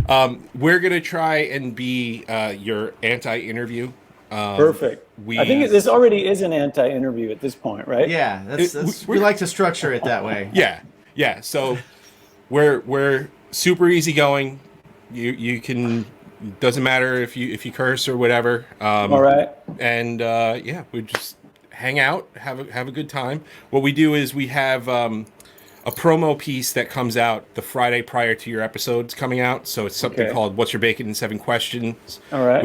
We're gonna try and be your anti-interview. Perfect. I think this already is an anti-interview at this point, right? Yeah, that's we like to structure it that way. Yeah, yeah. So we're super easygoing. You can, doesn't matter if you curse or whatever. All right. And yeah, we just hang out, have a good time. What we do is we have a promo piece that comes out the Friday prior to your episodes coming out. So it's something called "What's Your Bacon in 7 Questions." All right.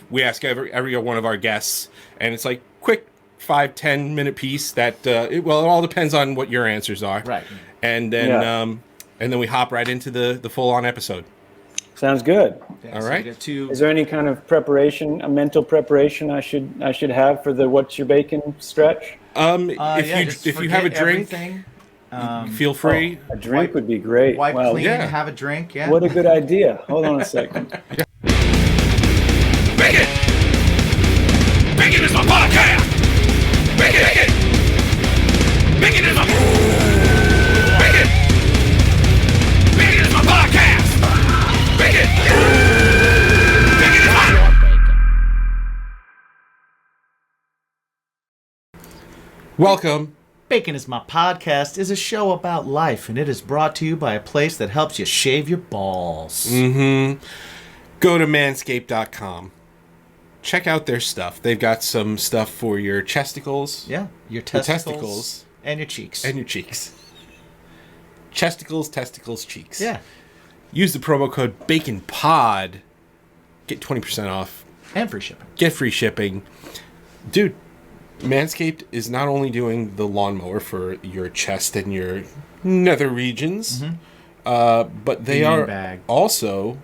We ask every one of our guests, and it's like quick 5-10 minute piece that it all depends on what your answers are. Right. And then we hop right into the full on episode. Sounds good. All right. Is there any kind of preparation, a mental preparation I should have for the "What's Your Bacon" stretch? If you have a drink, feel free. A drink would be great. Wipe clean, have a drink. Yeah. What a good idea. Hold on a second. Bacon! Bacon is my podcast! Bacon! Bacon is my... Bacon! Bacon is my podcast! Bacon! Bacon is my... Welcome. Bacon is My Podcast is a show about life, and it is brought to you by a place that helps you shave your balls. Mm-hmm. Go to manscaped.com. Check out their stuff. They've got some stuff for your chesticles. Yeah, your testicles. And your cheeks. And your cheeks. Chesticles, testicles, cheeks. Yeah. Use the promo code BACONPOD. Get 20% off. And free shipping. Get free shipping. Dude, Manscaped is not only doing the lawnmower for your chest and your nether regions, but they are also...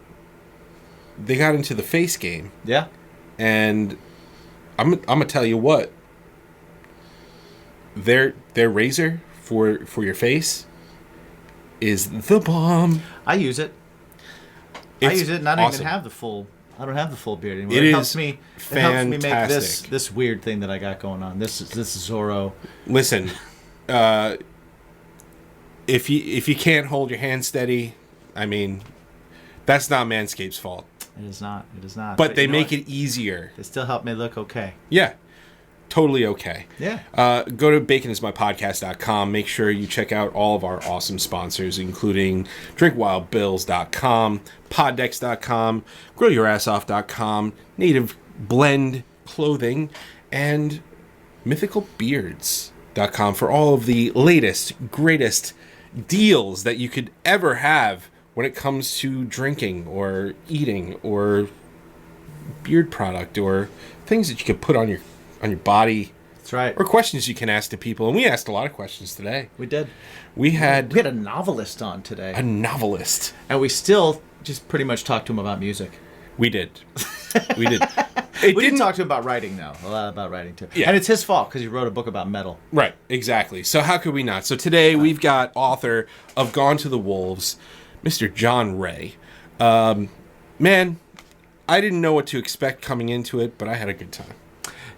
They got into the face game. Yeah. And I'm gonna tell you what. Their razor for your face is the bomb. I use it. I use it and I don't even have the full... I don't have the full beard anymore. It helps me. It helps me make this weird thing that I got going on. This is Zorro. Listen, if you can't hold your hand steady, I mean, that's not Manscaped's fault. It is not. It is not. But they make it easier. They still help me look okay. Yeah. Totally okay. Yeah. Go to baconismypodcast.com. Make sure you check out all of our awesome sponsors, including drinkwildbills.com, poddex.com, grillyourassoff.com, Native Blend Clothing, and mythicalbeards.com for all of the latest, greatest deals that you could ever have when it comes to drinking or eating or beard product or things that you could put on your body. That's right. Or questions you can ask to people. And we asked a lot of questions today. We did. We had a novelist on today. A novelist. And we still just pretty much talked to him about music. We did. We did. We didn't talk to him about writing, though. A lot about writing, too. Yeah. And it's his fault, because he wrote a book about metal. Right, exactly. So how could we not? So today we've got author of Gone to the Wolves, Mr. John Wray. Man, I didn't know what to expect coming into it, but I had a good time.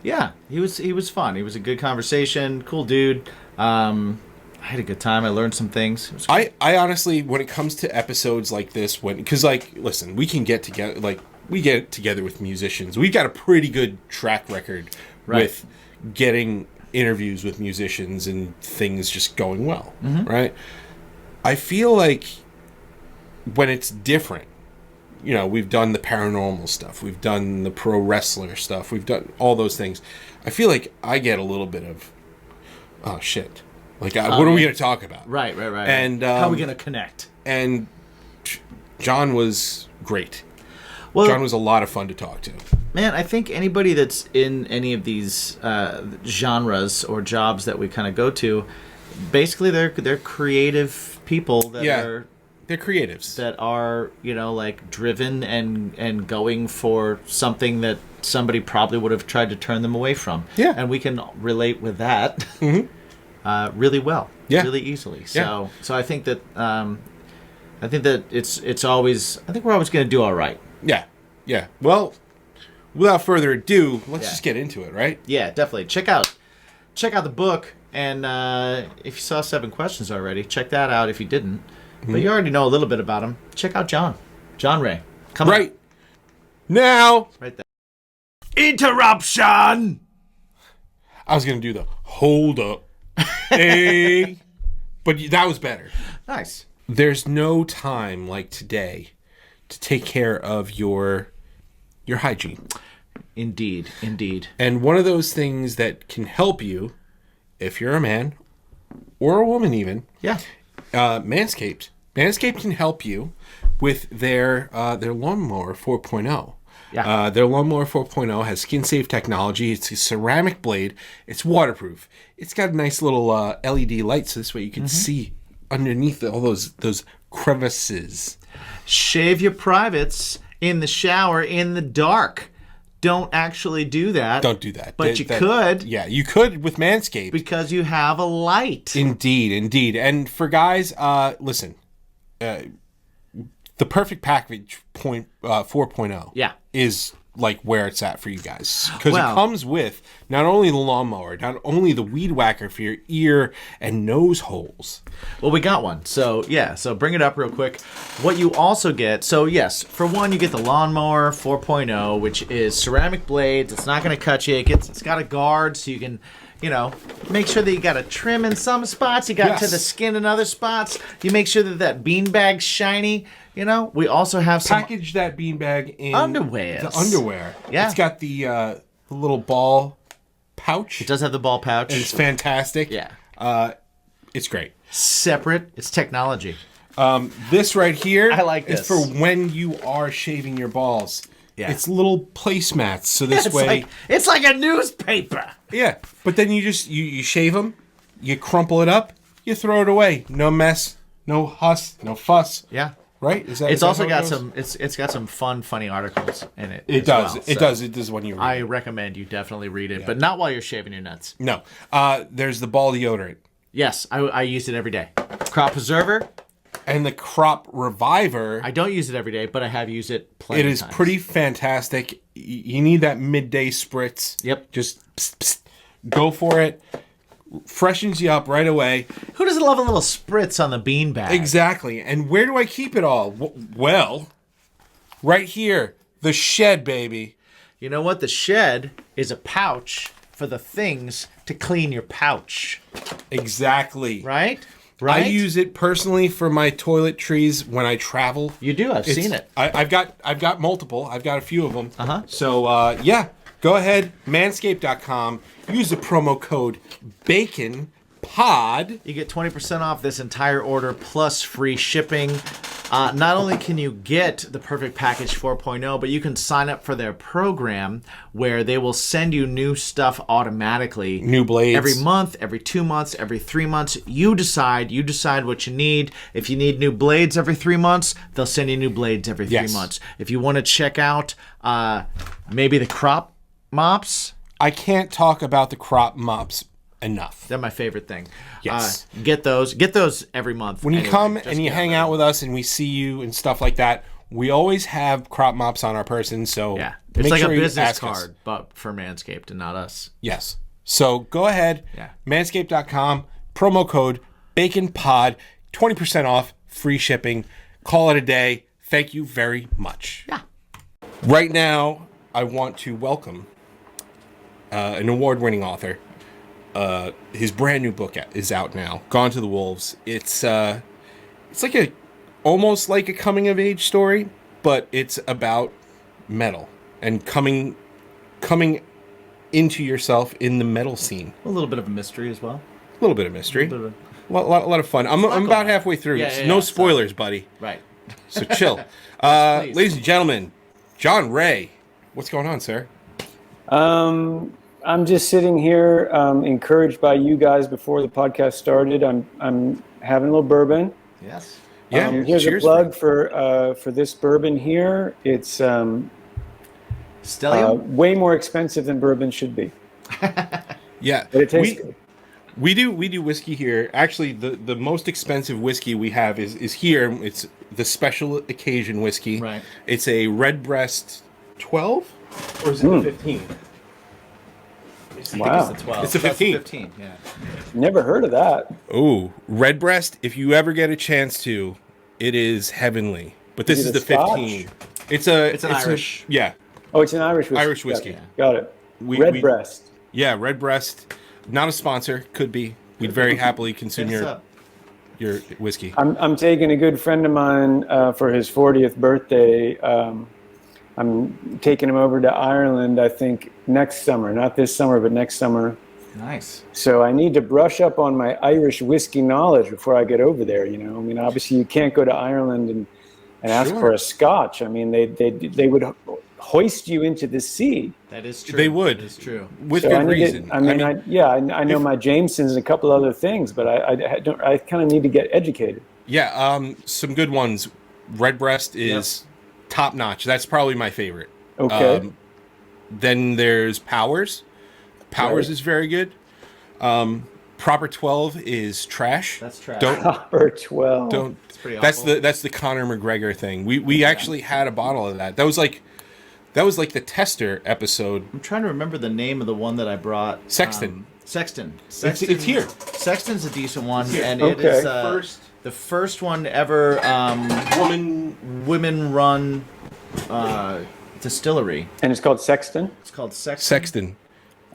Yeah, he was fun. He was a good conversation, cool dude. I had a good time. I learned some things. I honestly, when it comes to episodes like this, because listen, we can get together, we get together with musicians. We've got a pretty good track record with getting interviews with musicians and things just going well, right? I feel like when it's different, you know, we've done the paranormal stuff, we've done the pro wrestler stuff, we've done all those things. I feel like I get a little bit of, oh shit, what are we going to talk about? Right. And how are we going to connect? And John was great. Well, John was a lot of fun to talk to. Man, I think anybody that's in any of these genres or jobs that we kind of go to, basically they're creative people that are... They're creatives. That are, driven and going for something that somebody probably would have tried to turn them away from. Yeah. And we can relate with that really well. Yeah. Really easily. Yeah. So I think that it's always, I think we're always going to do all right. Yeah. Yeah. Well, without further ado, let's just get into it, right? Yeah, definitely. Check out the book, and if you saw 7 Questions already, check that out if you didn't. But you already know a little bit about him. Check out John. John Wray. Come on. Right now. Right there. Interruption! I was going to do the hold up. Hey. But that was better. Nice. There's no time like today to take care of your hygiene. Indeed. And one of those things that can help you, if you're a man or a woman even, Yeah. Manscaped. Manscaped can help you with their lawnmower 4.0. Yeah. Their lawnmower 4.0 has skin-safe technology. It's a ceramic blade. It's waterproof. It's got a nice little LED light, so this way you can see underneath all those crevices. Shave your privates in the shower in the dark. Don't actually do that. Don't do that. But you could. Yeah, you could with Manscaped. Because you have a light. Indeed. And for guys, listen, the perfect package 4.0 is like where it's at for you guys. Because it comes with not only the lawnmower, not only the weed whacker for your ear and nose holes. Well, we got one. So, so bring it up real quick. What you also get, so yes, for one, you get the lawnmower 4.0, which is ceramic blades. It's not going to cut you. It's got a guard so you can, make sure that you got a trim in some spots. You got to the skin in other spots. You make sure that beanbag's shiny. We also have some... Package that beanbag in... underwear. The underwear. Yeah. It's got the little ball pouch. It does have the ball pouch. And it's fantastic. Yeah. It's great. Separate. It's technology. This right here... I like is this. for when you are shaving your balls. Yeah. It's little placemats, so this way... It's like a newspaper. Yeah. But then you just... You shave them, you crumple it up, you throw it away. No mess, no huss, no fuss. Yeah. Right? It's also got some. It's got some fun, funny articles in it. It does. It does when you read I recommend you definitely read it, but not while you're shaving your nuts. No. There's the ball deodorant. Yes, I use it every day. Crop preserver. And the crop reviver. I don't use it every day, but I have used it plenty It is of times. pretty fantastic. You need that midday spritz. Yep. Just go for it. Freshens you up right away. Who doesn't love a little spritz on the beanbag? Exactly. And where do I keep it all? Well, right here. The shed, baby. You know what? The shed is a pouch for the things to clean your pouch. Exactly. Right? I use it personally for my toiletries when I travel. You do. I've seen it. I've got multiple. I've got a few of them. Uh-huh. So, yeah. Go ahead, manscaped.com. Use the promo code BACONPOD. You get 20% off this entire order plus free shipping. Not only can you get the Perfect Package 4.0, but you can sign up for their program where they will send you new stuff automatically. New blades. Every month, every 2 months, every 3 months. You decide what you need. If you need new blades every 3 months, they'll send you new blades every 3 months. If you want to check out maybe the crop mops. I can't talk about the crop mops enough. They're my favorite thing. Yes. Get those every month. When you come and you hang out with us and we see you and stuff like that, we always have crop mops on our person. So yeah, it's make like sure a you business ask card, us. but for Manscaped and not us. Yes. So go ahead, manscaped.com, promo code BACONPOD, 20% off, free shipping. Call it a day. Thank you very much. Yeah. Right now, I want to welcome an award-winning author. His brand new book is out now. Gone to the Wolves. It's like almost like a coming-of-age story, but it's about metal and coming into yourself in the metal scene. A little bit of a mystery as well. A little bit of mystery. A lot of fun. I'm about halfway through. No spoilers, buddy. Right. So chill. Ladies and gentlemen, John Wray. What's going on, sir? I'm just sitting here, encouraged by you guys before the podcast started. I'm having a little bourbon. Yes. Yeah. Here's a plug for this bourbon here. It's way more expensive than bourbon should be. Yeah. But it tastes good. We do whiskey here. Actually, the most expensive whiskey we have is here. It's the special occasion whiskey. Right. It's a Redbreast 12, or is it 15? Wow. It's a 12. It's a 15. 15, yeah. Never heard of that. Oh, Redbreast, if you ever get a chance to, it is heavenly. but this Is is it the a Scotch? 15. It's an Irish. Yeah, Oh, it's an Irish whiskey. Irish whiskey. Got it. We- Redbreast. yeah, Redbreast. Not a sponsor, could be. We'd very happily consume Hit us your up. whiskey. I'm taking a good friend of mine for his 40th birthday. I'm taking him over to Ireland, I think, next summer. Not this summer, but next summer. Nice. So I need to brush up on my Irish whiskey knowledge before I get over there. You know, I mean, obviously you can't go to Ireland and ask Sure. for a Scotch. I mean, they would hoist you into the sea. That is true. They would. That is true. With So good I need reason. to, I know my Jamesons and a couple other things, but I kind of need to get educated. Yeah, some good ones. Redbreast is top notch. That's probably my favorite. Okay. Then there's Powers. Powers Right. is very good. Proper 12 is trash. That's trash. Copper 12. Don't. pretty That's awful. that's the Conor McGregor thing. We actually had a bottle of that. That was like the tester episode. I'm trying to remember the name of the one that I brought. Sexton. Sexton. It's here. Sexton's a decent one, here. and Okay. it is the first one ever women-run distillery. And it's called Sexton. It's called Sexton. Sexton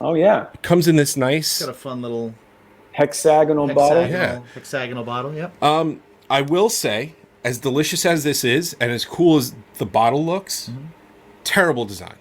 Oh yeah, comes in this nice. It's got a fun little hexagonal bottle. hexagonal bottle. Yep. I will say, as delicious as this is, and as cool as the bottle looks, terrible design.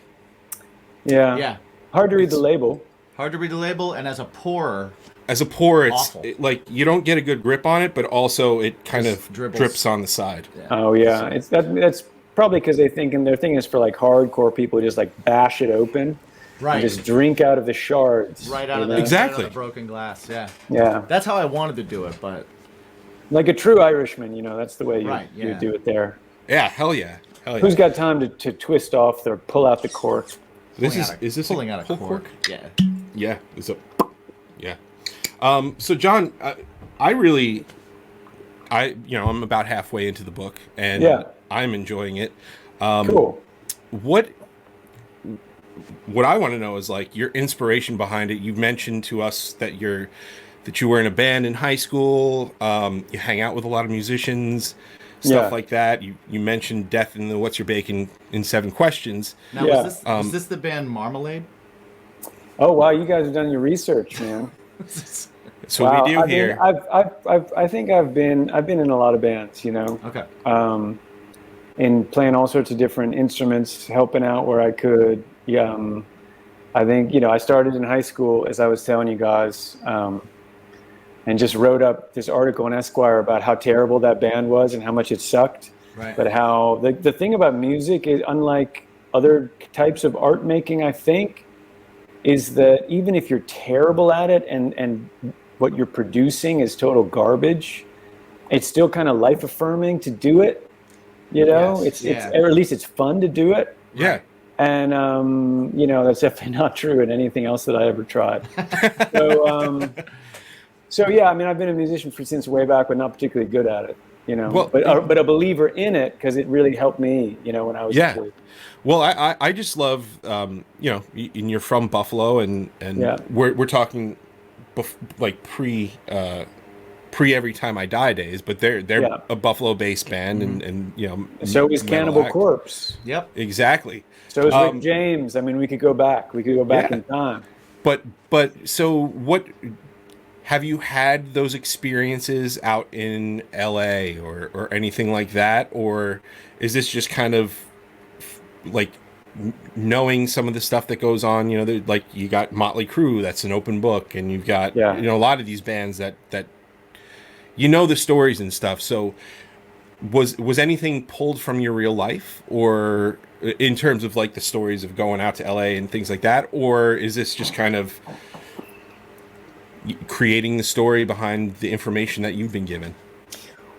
Yeah. Yeah. Hard to read the label. Hard to read the label, and as a pourer, As a pour, it's Awful. like you don't get a good grip on it, but also it kind Just of dribbles. drips on the side. Oh yeah, that's probably because their thing is for like hardcore people, just like bash it open right, and just drink out of the shards. right out you of know? the Exactly. right out of the broken glass. Yeah. Yeah, That's how I wanted to do it, but like a true Irishman, you know, that's the way you, Right, you yeah. do it there. Yeah, hell yeah. Who's got time to twist off or pull out the cork? This pulling is out is this pulling a out a pull cork? Yeah. Yeah, it's a yeah. So John, I'm about halfway into the book, and Yeah. I'm enjoying it. Cool. What I want to know is like your inspiration behind it. You've mentioned to us that you were in a band in high school. You hang out with a lot of musicians, stuff Yeah. like that. You mentioned Death in the What's Your Bacon in 7 Questions. Now, Yeah. was this the band Marmalade? Oh wow, you guys have done your research, man. So Wow, we do here. I think I've been in a lot of bands, you know. Okay. And playing all sorts of different instruments, helping out where I could. Yeah, I think, you know, I started in high school, as I was telling you guys, and just wrote up this article in Esquire about how terrible that band was and how much it sucked. Right. But how the thing about music is, unlike other types of art making, I think, is that even if you're terrible at it and what you're producing is total garbage, it's still kind of life affirming to do it. You know, Yes, it's yeah. or at least it's fun to do it. Yeah. And you know, that's definitely not true in anything else that I ever tried. So so yeah, I mean, I've been a musician since way back, but not particularly good at it. You know, Well, but a believer in it because it really helped me. You know, when I was Yeah. a kid. Well, I just love, and you're from Buffalo, and Yeah. we're talking like pre Every Time I Die days, but they're Yeah. a Buffalo-based band, and So is metal Cannibal act. Corpse. Yep. Exactly. So is Rick James. I mean, we could go back. We could go back Yeah. in time. But so what? Have you had those experiences out in LA or anything like that, or is this just kind of like knowing some of the stuff that goes on? You know, like you got Motley Crue, that's an open book, and you've got Yeah. a lot of these bands that the stories and stuff. So was anything pulled from your real life, or in terms of like the stories of going out to LA and things like that, or is this just kind of creating the story behind the information that you've been given?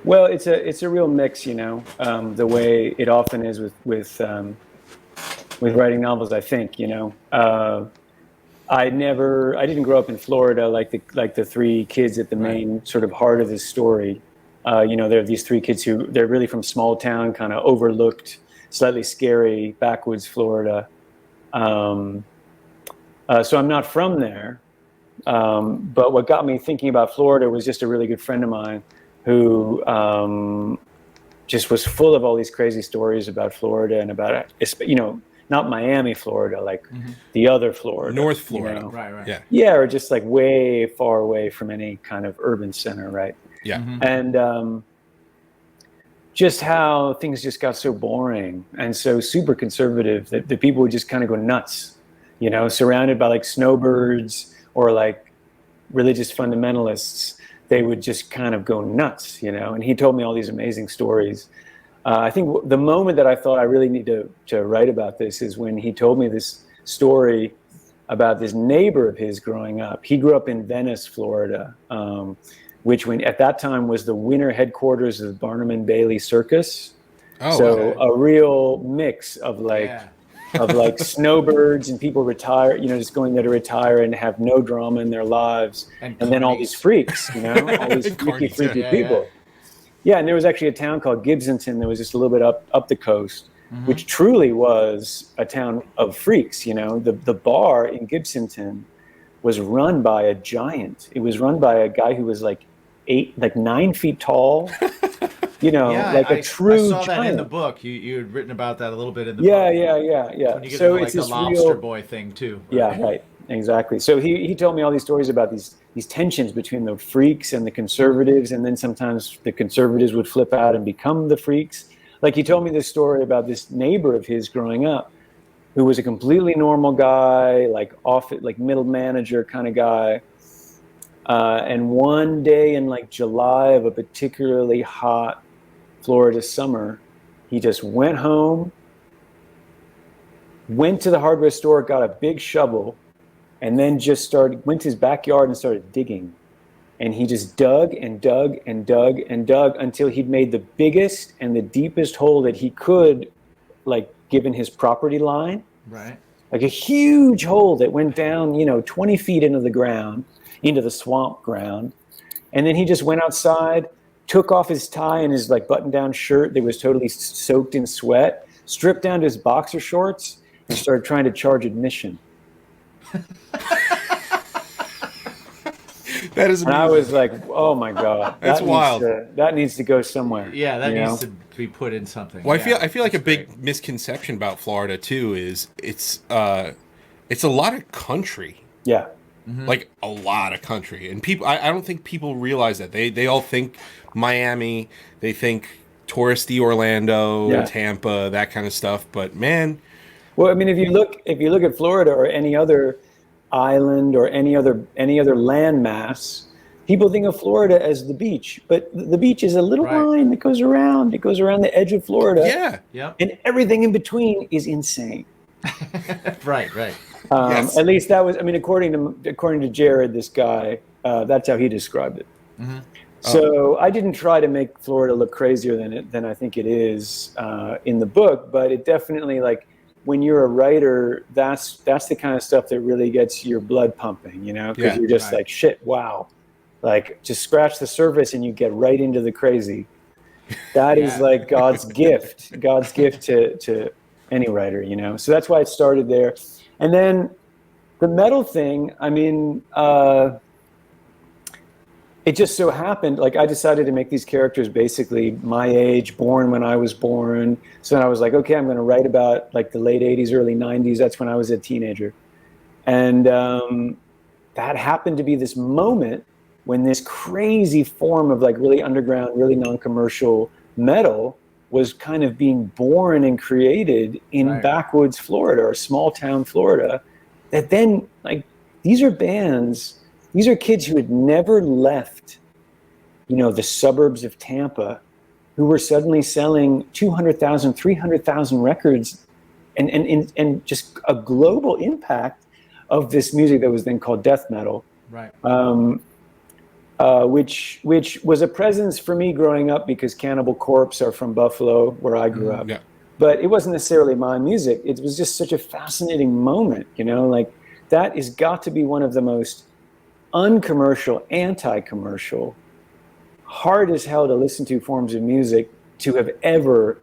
Well, it's a real mix, you know, the way it often is with writing novels. I think, you know, I didn't grow up in Florida like the 3 kids at the main sort of heart of this story. You know, there are these 3 kids who they're really from small town, kind of overlooked, slightly scary backwoods Florida. So I'm not from there. But what got me thinking about Florida was just a really good friend of mine who just was full of all these crazy stories about Florida and about, not Miami, Florida, like the other Florida. North Florida. Right. Yeah. Yeah, or just like way far away from any kind of urban center, right? Yeah. And just how things just got so boring and so super conservative that the people would just kind of go nuts, surrounded by like snowbirds or like religious fundamentalists. They would just kind of go nuts, and he told me all these amazing stories. I think the moment that I thought I really need to write about this is when he told me this story about this neighbor of his growing up. He grew up in Venice, Florida, which at that time was the winter headquarters of the Barnum and Bailey Circus. Oh, so okay. a real mix of like snowbirds and people retire, just going there to retire and have no drama in their lives. And then all these freaks, all these freaky people. Yeah, and there was actually a town called Gibsonton that was just a little bit up the coast, which truly was a town of freaks. The bar in Gibsonton was run by a giant. It was run by a guy who was like 9 feet tall. A true I saw giant. that in the book. You had written about that a little bit in the book. Yeah. When you get into, like, the lobster boy thing too. Right? Yeah, right. Exactly. So he told me all these stories about these tensions between the freaks and the conservatives, and then sometimes the conservatives would flip out and become the freaks. Like he told me this story about this neighbor of his growing up who was a completely normal guy, like middle manager kind of guy. And one day in like July of a particularly hot Florida summer, he just went home, went to the hardware store, got a big shovel, and then just went to his backyard and started digging. And he just dug and dug and dug and dug until he'd made the biggest and the deepest hole that he could, like given his property line. Right. Like a huge hole that went down, 20 feet into the ground, into the swamp ground. And then he just went outside, took off his tie and his like button-down shirt that was totally soaked in sweat, stripped down to his boxer shorts, and started trying to charge admission. That is amazing. And I was like, oh my God. That's wild. That needs to go somewhere. Yeah, that needs to be put in something. Well, I feel like a big misconception about Florida too is it's a lot of country. Yeah. Like a lot of country. And people I don't think people realize that. They all think Miami, they think touristy Orlando, Tampa, that kind of stuff, but man, well, I mean, if you look at Florida or any other island or any other landmass, people think of Florida as the beach, but the beach is a little line that goes around. It goes around the edge of Florida. Yeah. Yep. And everything in between is insane. Right. Yes. At least that was. I mean, according to Jared, this guy, that's how he described it. So I didn't try to make Florida look crazier than I think it is in the book, but it definitely, like, when you're a writer, that's the kind of stuff that really gets your blood pumping, because you're just like, shit, wow, like just scratch the surface and you get right into the crazy. That is like God's gift to any writer, So that's why it started there. And then the metal thing, I mean, it just so happened, like I decided to make these characters basically my age, born when I was born. So then I was like, okay, I'm going to write about like the late 80s, early 90s. That's when I was a teenager. And that happened to be this moment when this crazy form of like really underground, really non-commercial metal was kind of being born and created in backwoods Florida or small town Florida. That then, like, these are bands. These are kids who had never left, the suburbs of Tampa, who were suddenly selling 200,000, 300,000 records, and just a global impact of this music that was then called death metal. Right. Which was a presence for me growing up because Cannibal Corpse are from Buffalo, where I grew up. Yeah. But it wasn't necessarily my music. It was just such a fascinating moment, like that has got to be one of the most uncommercial, anti-commercial, hard as hell to listen to forms of music to have ever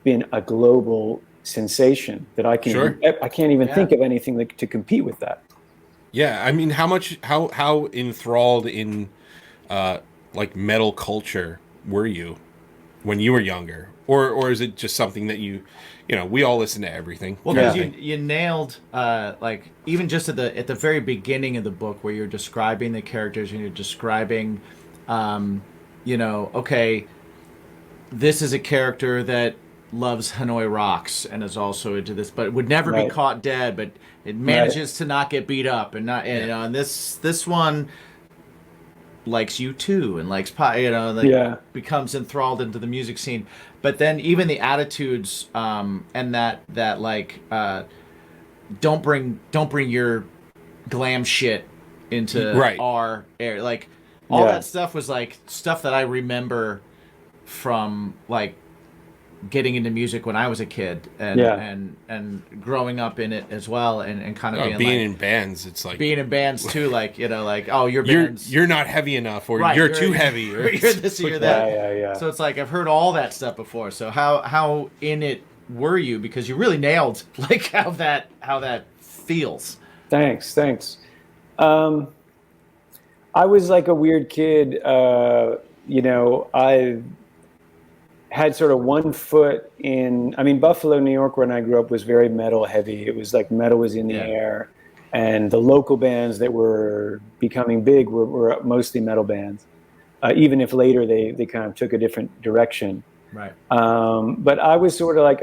been a global sensation that I can't even think of anything to compete with that. Yeah, I mean, how enthralled in like metal culture were you when you were younger? or is it just something that we all listen to everything? Well, because you nailed like even just at the very beginning of the book where you're describing the characters and you're describing, okay, this is a character that loves Hanoi Rocks and is also into this, but would never be caught dead, but it manages to not get beat up and not, and this one likes you too and likes becomes enthralled into the music scene. But then even the attitudes and that like don't bring your glam shit into our air, like all that stuff was like stuff that I remember from like getting into music when I was a kid and growing up in it as well and kind of being in bands. It's like being in bands too, like like you're not heavy enough or you're too heavy or you're this or you're that. Yeah. So it's like I've heard all that stuff before. So how in it were you? Because you really nailed like how that feels. Thanks. I was like a weird kid. I had sort of one foot in, Buffalo, New York, when I grew up was very metal heavy. It was like metal was in the air. And the local bands that were becoming big were mostly metal bands, even if later they kind of took a different direction. Right. But I was sort of like,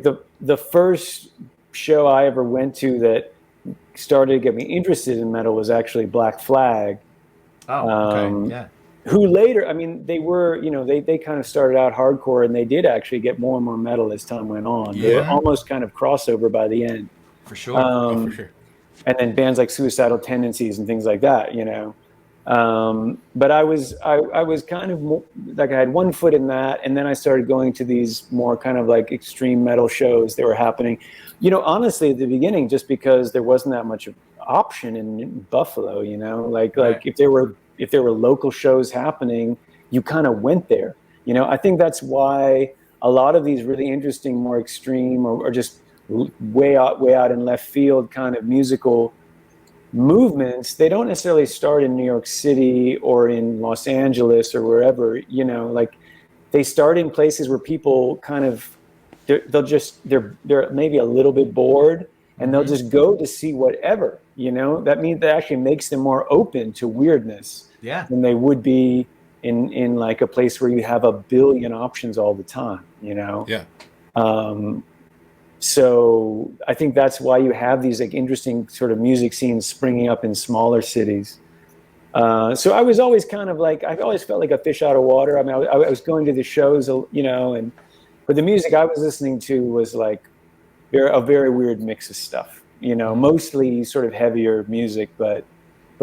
the first show I ever went to that started to get me interested in metal was actually Black Flag. Oh, okay, yeah. Who later, they were, they kind of started out hardcore and they did actually get more and more metal as time went on. They were almost kind of crossover by the end. For sure. For sure. And then bands like Suicidal Tendencies and things like that, But I was kind of more, like I had one foot in that, and then I started going to these more kind of like extreme metal shows that were happening. Honestly, at the beginning, just because there wasn't that much option in Buffalo, like if there were local shows happening, you kind of went there. I think that's why a lot of these really interesting, more extreme or just way out in left field kind of musical movements, they don't necessarily start in New York City or in Los Angeles or wherever, like they start in places where people kind of, they're maybe a little bit bored and they'll just go to see whatever, that means that actually makes them more open to weirdness than they would be in like a place where you have a billion options all the time, So I think that's why you have these like interesting sort of music scenes springing up in smaller cities. So I was always kind of like, I've always felt like a fish out of water. I was going to the shows, but the music I was listening to was like a very weird mix of stuff, mostly sort of heavier music, but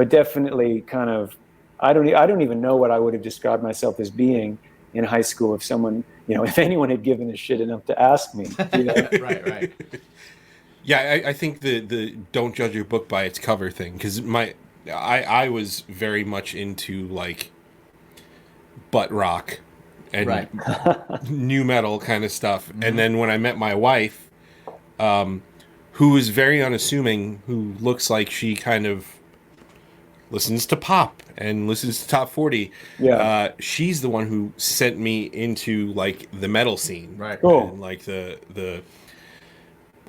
definitely kind of, I don't even know what I would have described myself as being in high school if someone, if anyone had given a shit enough to ask me. Right. Yeah, I think the don't judge your book by its cover thing, because I was very much into like butt rock and new metal kind of stuff. Mm-hmm. And then when I met my wife, who is very unassuming, who looks like she kind of listens to pop and listens to top 40. She's the one who sent me into like the metal scene, right? And like the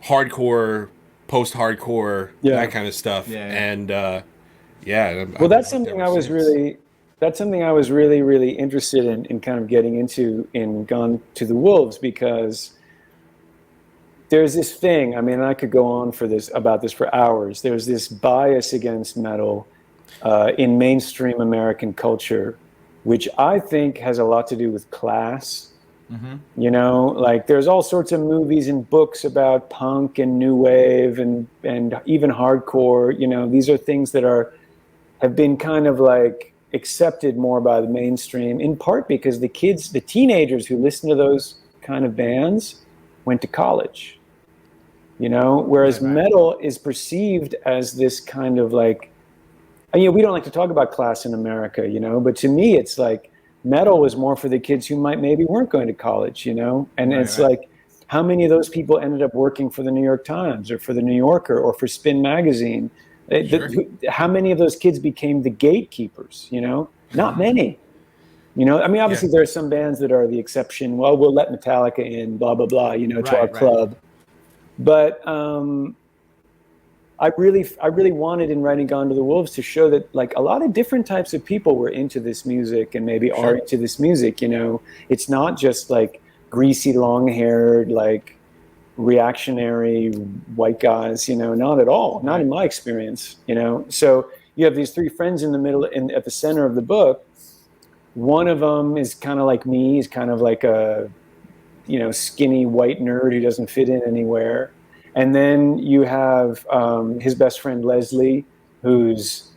hardcore, post-hardcore, that kind of stuff. And well, that's something I was really interested in kind of getting into in Gone to the Wolves, because there's this thing, I could go on about this for hours. There's this bias against metal in mainstream American culture, which I think has a lot to do with class. Mm-hmm. Like there's all sorts of movies and books about punk and new wave and even hardcore. These are things that have been kind of like accepted more by the mainstream, in part because the teenagers who listen to those kind of bands went to college. Whereas metal is perceived as this kind of like, we don't like to talk about class in America, but to me, it's like metal was more for the kids who maybe weren't going to college, and like, how many of those people ended up working for the New York Times or for the New Yorker or for Spin Magazine? How many of those kids became the gatekeepers, Not many. You know, I mean, obviously there are some bands that are the exception. Well, we'll let Metallica in, blah blah blah, you know, to our club. But I really wanted in writing Gone to the Wolves to show that like a lot of different types of people were into this music and maybe are into this music. You know, it's not just like greasy, long-haired, like reactionary white guys. You know, not at all. Not in my experience. You know, so you have these three friends in the middle, at the center of the book. One of them is kind of like me. He's kind of like a, you know, skinny white nerd who doesn't fit in anywhere. And then you have his best friend Leslie, who's,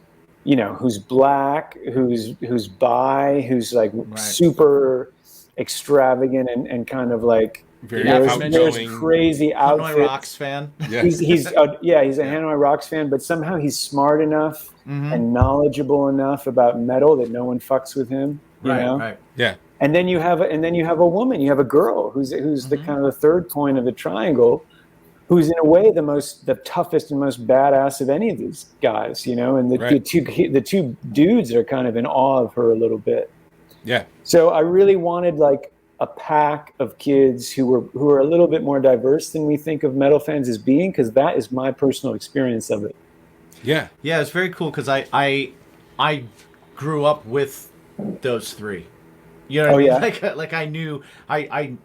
you know, who's black, who's bi, who's like super extravagant and kind of like there's crazy outfits. Hanoi Rocks fan. Yeah. He's a Hanoi Rocks fan, but somehow he's smart enough and knowledgeable enough about metal that no one fucks with him. You know? Right. Yeah. And then you have a woman, you have a girl who's the kind of the third point of the triangle, who's in a way the toughest and most badass of any of these guys, you know, and the two dudes are kind of in awe of her a little bit. Yeah. So I really wanted like a pack of kids who are a little bit more diverse than we think of metal fans as being, because that is my personal experience of it. Yeah. Yeah, it's very cool because I grew up with those three. You know what I mean? Like I knew I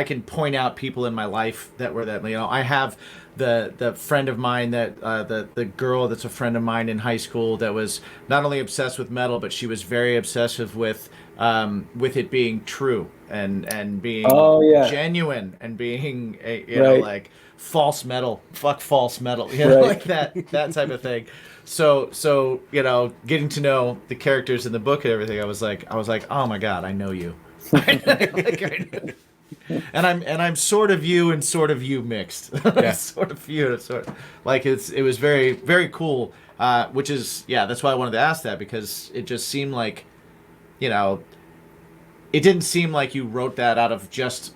can point out people in my life that were that, you know, I have the friend of mine that the girl that's a friend of mine in high school that was not only obsessed with metal, but she was very obsessive with it being true and being genuine and being you know, like false metal, fuck false metal, you know, like that type of thing. So you know, getting to know the characters in the book and everything, I was like, oh my God, I know you. And I'm sort of you and sort of you mixed. Sort of you and sort of, like it was very, very cool. Which is that's why I wanted to ask that, because it just seemed like, you know, it didn't seem like you wrote that out of just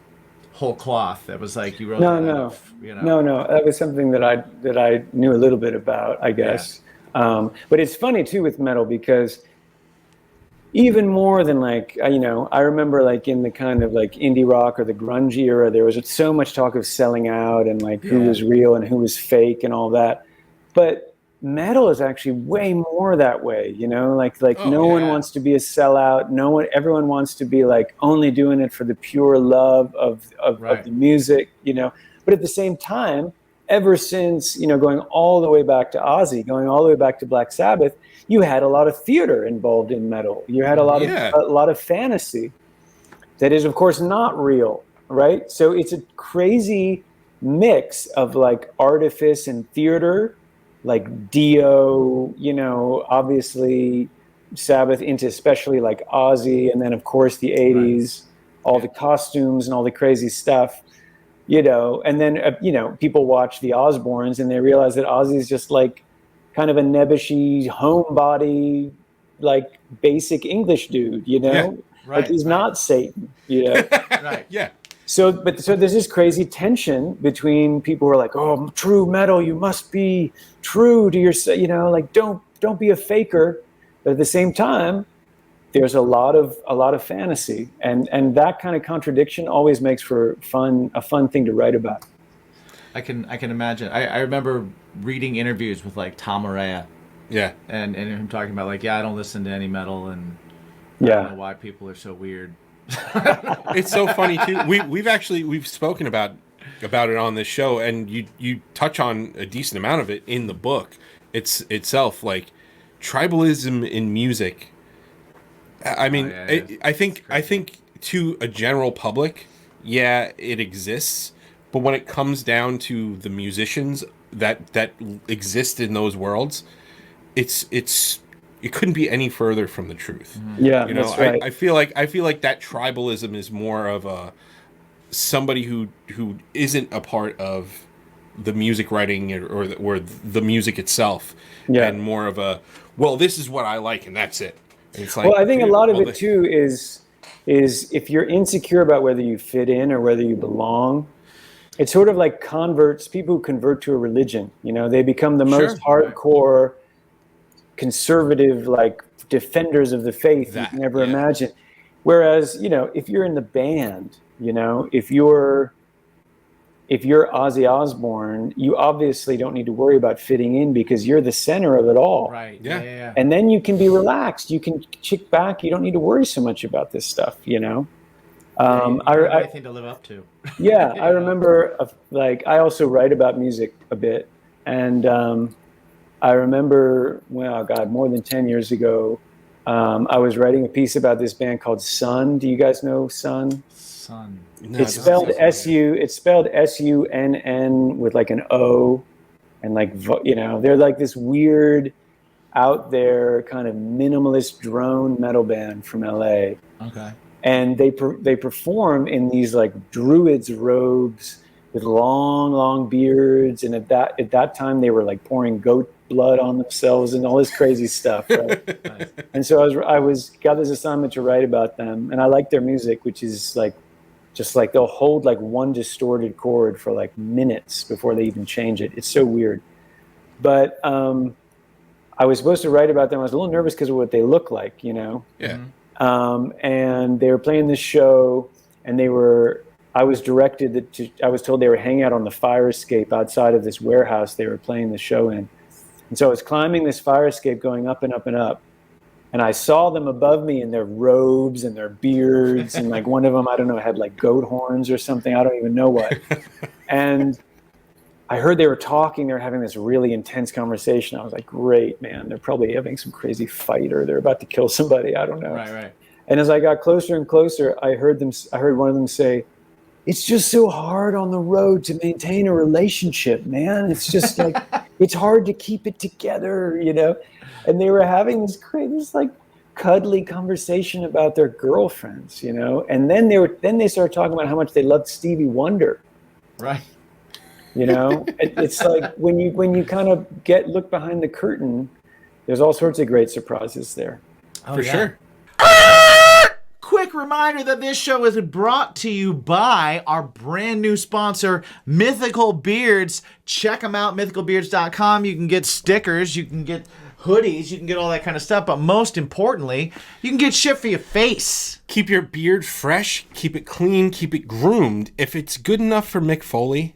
whole cloth. That was like you wrote out of, you know. No, that was something that I knew a little bit about, I guess. But it's funny too with metal, because even more than like, you know, I remember like in the kind of like indie rock or the grunge era, there was so much talk of selling out and like who was real and who was fake and all that. But metal is actually way more that way, you know, like no one wants to be a sellout. Everyone wants to be like only doing it for the pure love of the music, you know. But at the same time, ever since, you know, going all the way back to Ozzy, going all the way back to Black Sabbath, you had a lot of theater involved in metal. You had a lot of fantasy that is, of course, not real, right? So it's a crazy mix of like artifice and theater, like Dio, you know, obviously Sabbath into especially like Ozzy, and then of course the 80s, all the costumes and all the crazy stuff. You know, and then, you know, people watch the Osbournes and they realize that Ozzy's just like kind of a nebbishy, homebody, like basic English dude, you know? Like he's not Satan, you know? So there's this crazy tension between people who are like, oh, true metal, you must be true to yourself, you know, like don't be a faker. But at the same time, there's a lot of fantasy, and that kind of contradiction always makes for a fun thing to write about. I can imagine. I remember reading interviews with like Tom Araya. Yeah. And him talking about like, I don't listen to any metal, and I don't know why people are so weird. It's so funny too. We've spoken about it on this show, and you touch on a decent amount of it in the book itself, like tribalism in music. I mean, I think to a general public, it exists. But when it comes down to the musicians that exist in those worlds, it couldn't be any further from the truth. Yeah, you know, that's right. I feel like that tribalism is more of somebody who isn't a part of the music writing or the music itself, and more of this is what I like and that's it. It's like, I think a lot of it too is if you're insecure about whether you fit in or whether you belong, it's sort of like people who convert to a religion. You know, they become the most hardcore conservative, like defenders of the faith you can ever imagine. Whereas, if you're in the band, if you're Ozzy Osbourne, you obviously don't need to worry about fitting in because you're the center of it all. Right. Yeah. Yeah. And then you can be relaxed. You can kick back. You don't need to worry so much about this stuff, You don't have I anything to live up to. yeah, I remember, I also write about music a bit. And I remember, well, God, more than 10 years ago, I was writing a piece about this band called Sun. Do you guys know Sun? Sun. No, It's spelled SUNN with like an O, and they're like this weird, out there kind of minimalist drone metal band from LA. Okay. And they perform in these like druids robes with long beards, and at that time they were like pouring goat blood on themselves and all this crazy stuff, right? Nice. And so I got this assignment to write about them, and I like their music, which is like just like they'll hold like one distorted chord for like minutes before they even change it. It's so weird. But I was supposed to write about them. I was a little nervous because of what they look like, Yeah. And they were playing this show, and I was directed I was told they were hanging out on the fire escape outside of this warehouse they were playing the show in. And so I was climbing this fire escape going up and up and up. And I saw them above me in their robes and their beards. And like one of them, I don't know, had like goat horns or something. I don't even know what. And I heard they were talking. They were having this really intense conversation. I was like, great, man. They're probably having some crazy fight, or they're about to kill somebody. I don't know. Right. And as I got closer and closer, I heard one of them say, "It's just so hard on the road to maintain a relationship, man. It's just like, it's hard to keep it together, And they were having this like cuddly conversation about their girlfriends, And then they started talking about how much they loved Stevie Wonder. Right. It's like when you kind of look behind the curtain, there's all sorts of great surprises there. For sure. Quick reminder that this show is brought to you by our brand new sponsor, Mythical Beards. Check them out, mythicalbeards.com. You can get stickers, you can get hoodies, you can get all that kind of stuff, but most importantly, you can get shit for your face. Keep your beard fresh, keep it clean, keep it groomed. If it's good enough for Mick Foley,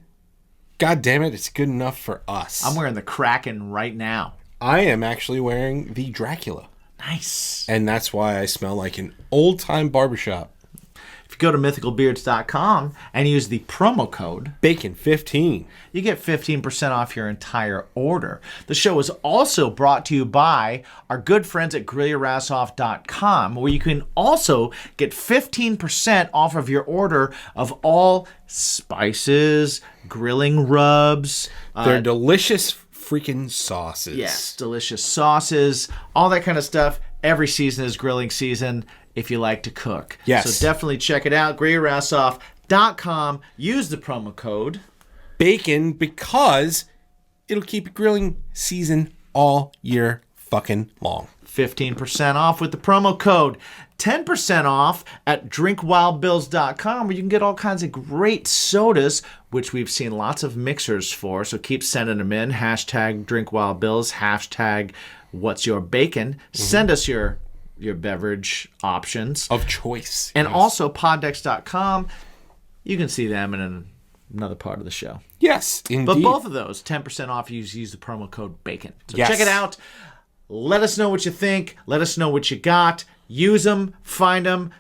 God damn it, it's good enough for us. I'm wearing the Kraken right now. I am actually wearing the Dracula. Nice. And that's why I smell like an old-time barbershop. If you go to mythicalbeards.com and use the promo code BACON15, you get 15% off your entire order. The show is also brought to you by our good friends at GrillYourAssOff.com, where you can also get 15% off of your order of all spices, grilling rubs. they're delicious freaking sauces. Yes, delicious sauces, all that kind of stuff. Every season is grilling season if you like to cook. Yes. So definitely check it out. GrillYourAssOff.com. Use the promo code BACON, because it'll keep your grilling season all year fucking long. 15% off with the promo code. 10% off at drinkwildbills.com, where you can get all kinds of great sodas, which we've seen lots of mixers for. So keep sending them in. Hashtag drinkwildbills. Hashtag what's your bacon. Send us your beverage options. Of choice. And also poddex.com. You can see them in another part of the show. Yes, indeed. But both of those, 10% off, use the promo code BACON. So Yes. check it out. Let us know what you think. Let us know what you got. Use them. Find them.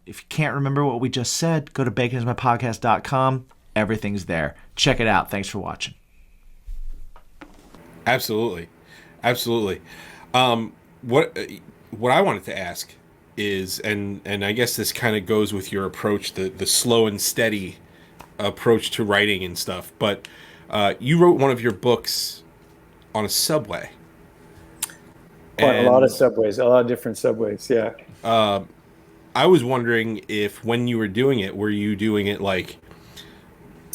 If you can't remember what we just said, go to baconismypodcast.com. Everything's there. Check it out. Thanks for watching. Absolutely. What I wanted to ask is, and I guess this kind of goes with your approach, the slow and steady approach to writing and stuff, but you wrote one of your books on a subway. Quite a lot of subways, a lot of different subways, yeah. I was wondering if when you were doing it, were you doing it like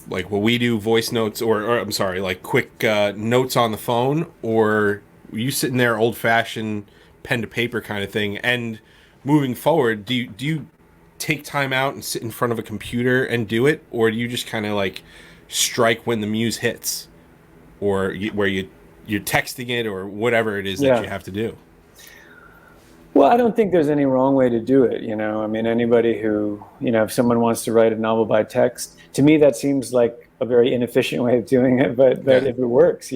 what we do, voice notes, or I'm sorry, like quick notes on the phone, or were you sitting there old-fashioned pen to paper kind of thing? And moving forward, do you take time out and sit in front of a computer and do it, or do you just kind of like strike when the muse hits, or where you're texting it, or whatever it is that you have to do? Well, I don't think there's any wrong way to do it. I mean, anybody who, if someone wants to write a novel by text, to me that seems like a very inefficient way of doing it. But if it works,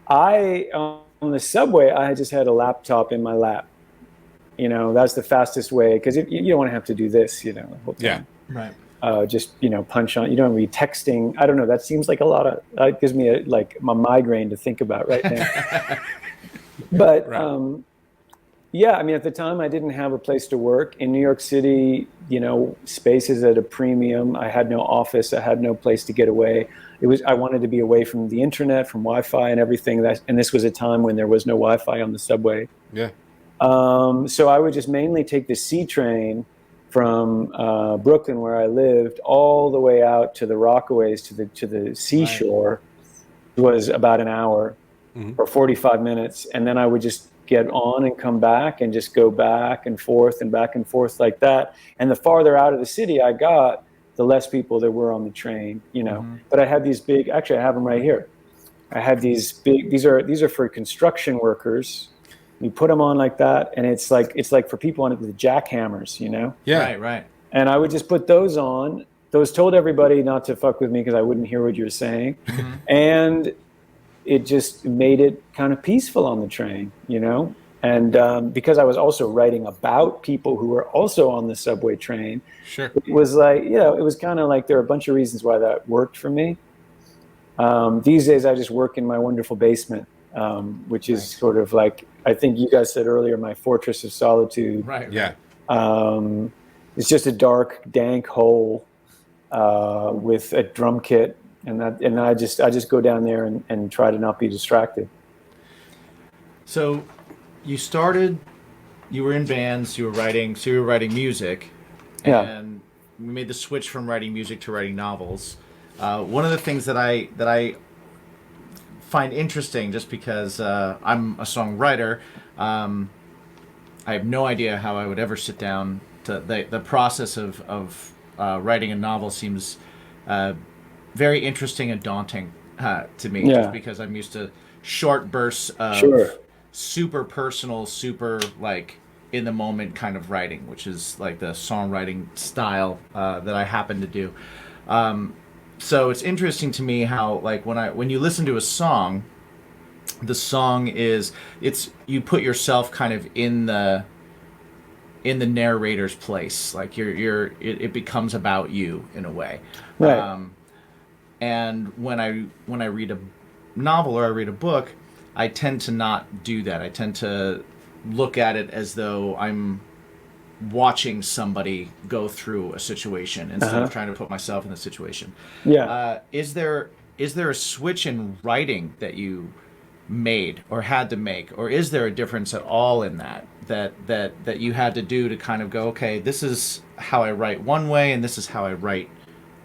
I on the subway, I just had a laptop in my lap. That's the fastest way, because you don't want to have to do this. The whole time. Yeah. Right. Just punch on. You don't want to be texting. I don't know. That seems like a lot of. That gives me a migraine to think about right now. But Right. yeah, I mean, at the time, I didn't have a place to work in New York City. Space is at a premium. I had no office. I had no place to get away. I wanted to be away from the internet, from Wi-Fi, and everything. And this was a time when there was no Wi-Fi on the subway. Yeah. So I would just mainly take the C train from Brooklyn, where I lived, all the way out to the Rockaways, to the seashore. It was about an hour or 45 minutes, and then I would just get on and come back and just go back and forth like that. And the farther out of the city I got, the less people there were on the train. But I had these big. Actually, I have them right here. I had these big. These are for construction workers. You put them on like that, and it's like for people on it with jackhammers, Yeah. Right. And I would just put those on. Those told everybody not to fuck with me because I wouldn't hear what you were saying, and it just made it kind of peaceful on the train, And because I was also writing about people who were also on the subway train, Sure. it was like, it was kind of like there are a bunch of reasons why that worked for me. These days, I just work in my wonderful basement. Which is sort of like, I think you guys said earlier, my fortress of solitude. Right. Yeah. It's just a dark, dank hole with a drum kit, and I just go down there and try to not be distracted. So you were in bands, you were writing music, and you made the switch from writing music to writing novels. One of the things that I find interesting, just because I'm a songwriter, I have no idea how I would ever sit down to the process of writing a novel seems very interesting and daunting to me, just because I'm used to short bursts of super personal, super like in the moment kind of writing, which is like the songwriting style that I happen to do. So it's interesting to me how, like, when you listen to a song, the song you put yourself kind of in the narrator's place, like it becomes about you in a way. Right. And when I read a novel or I read a book, I tend to not do that. I tend to look at it as though I'm watching somebody go through a situation instead of trying to put myself in the situation. Yeah. Is there a switch in writing that you made or had to make, or is there a difference at all in that you had to do to kind of go, okay, this is how I write one way and this is how I write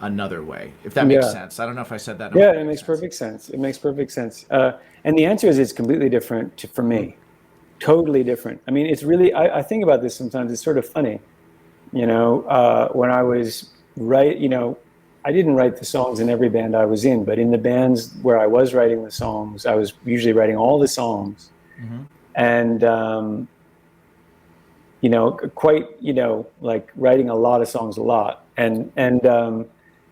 another way, if that makes sense? I don't know if I said that. Yeah, it makes perfect sense. It makes perfect sense. And the answer is it's completely different for me. Totally different. I mean, it's really, I think about this sometimes. It's sort of funny, when I was I didn't write the songs in every band I was in, but in the bands where I was writing the songs, I was usually writing all the songs. And, quite, like writing a lot of songs a lot. And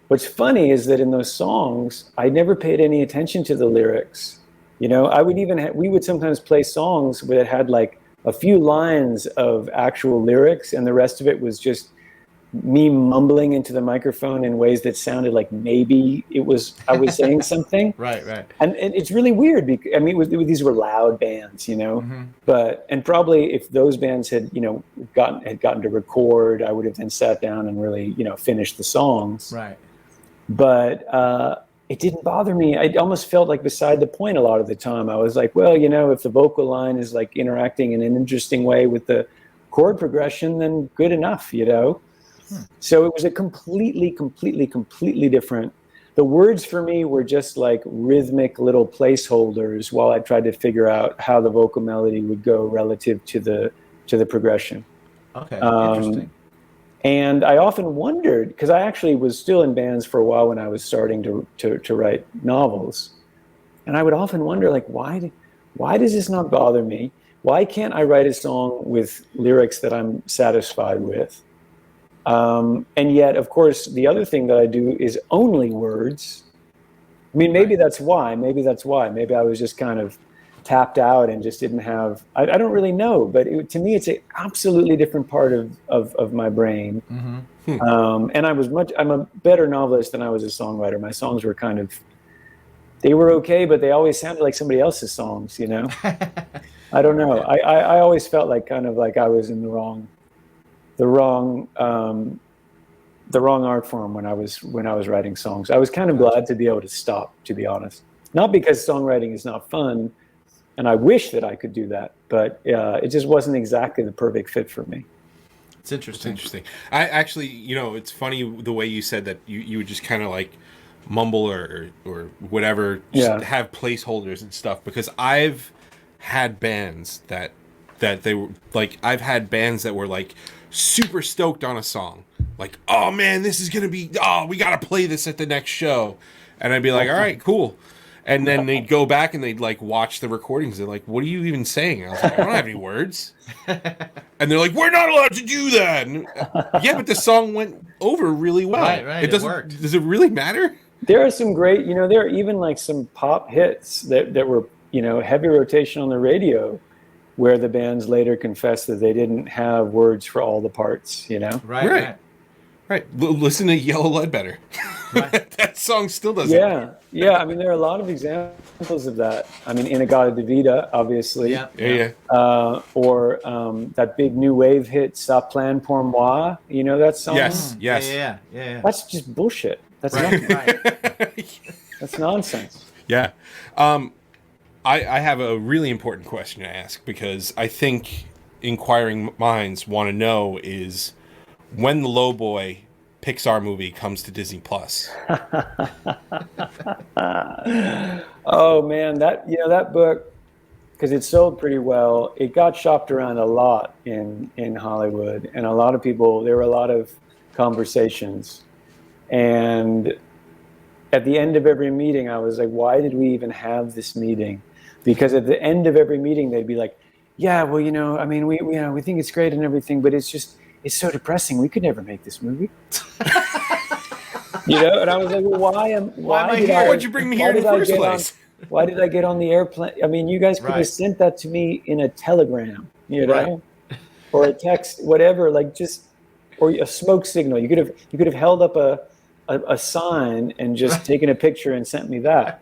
what's funny is that in those songs, I never paid any attention to the lyrics. I would we would sometimes play songs that had like a few lines of actual lyrics, and the rest of it was just me mumbling into the microphone in ways that sounded like maybe I was saying something. Right. And it's really weird because, I mean, these were loud bands, and probably if those bands had, gotten to record, I would have then sat down and really, finished the songs. Right. But, it didn't bother me. I almost felt like beside the point a lot of the time. I was like, well, if the vocal line is like interacting in an interesting way with the chord progression, then good enough, So it was a completely different. The words for me were just like rhythmic little placeholders while I tried to figure out how the vocal melody would go relative to the progression. Okay, interesting. And I often wondered, because I actually was still in bands for a while when I was starting to write novels, and I would often wonder, like, why does this not bother me? why can't I write a song with lyrics that I'm satisfied with? And yet, of course, the other thing that I do is only words. I mean, maybe that's why. Maybe I was just kind of tapped out and just didn't have. I don't really know, but to me, it's an absolutely different part of my brain. And I'm a better novelist than I was a songwriter. My songs were they were okay, but they always sounded like somebody else's songs. You know, I don't know. I always felt like I was in the wrong art form when I was writing songs. I was kind of glad to be able to stop, to be honest. Not because songwriting is not fun, and I wish that I could do that, but it just wasn't exactly the perfect fit for me. It's interesting. I actually, it's funny the way you said that you would just kind of like mumble or whatever, just have placeholders and stuff, because I've had bands that they were like, I've had bands that were like super stoked on a song, like, oh man, this is gonna be, we gotta play this at the next show, and I'd be like, all right, cool. And then they'd go back and they'd like watch the recordings. They're like, what are you even saying? I was like, I don't have any words. And they're like, we're not allowed to do that. And, yeah, but the song went over really well. Right. It worked. Does it really matter? There are some great, there are even like some pop hits that were, heavy rotation on the radio, where the bands later confessed that they didn't have words for all the parts, Right. Listen to Yellow Ledbetter. Right. That song still doesn't. Yeah. I mean, there are a lot of examples of that. I mean, Inagata-Vida, obviously. Yeah. Or that big new wave hit, Ça plane pour moi. You know that song? Yes. Yeah. That's just bullshit. That's nothing. That's nonsense. Yeah. I have a really important question to ask, because I think inquiring minds want to know is when the Lowboy Pixar movie comes to Disney Plus. Oh man, that book, because it sold pretty well, it got shopped around a lot in Hollywood, and a lot of people, there were a lot of conversations, and at the end of every meeting I was like, why did we even have this meeting? Because at the end of every meeting they'd be like, yeah, well, I mean, we think it's great and everything, but it's so depressing. We could never make this movie. And I was like, well, why'd you bring me here in the first place? Why did I get on the airplane? I mean, you guys could have sent that to me in a telegram, or a text, whatever, or a smoke signal. You could have held up a sign and just taken a picture and sent me that,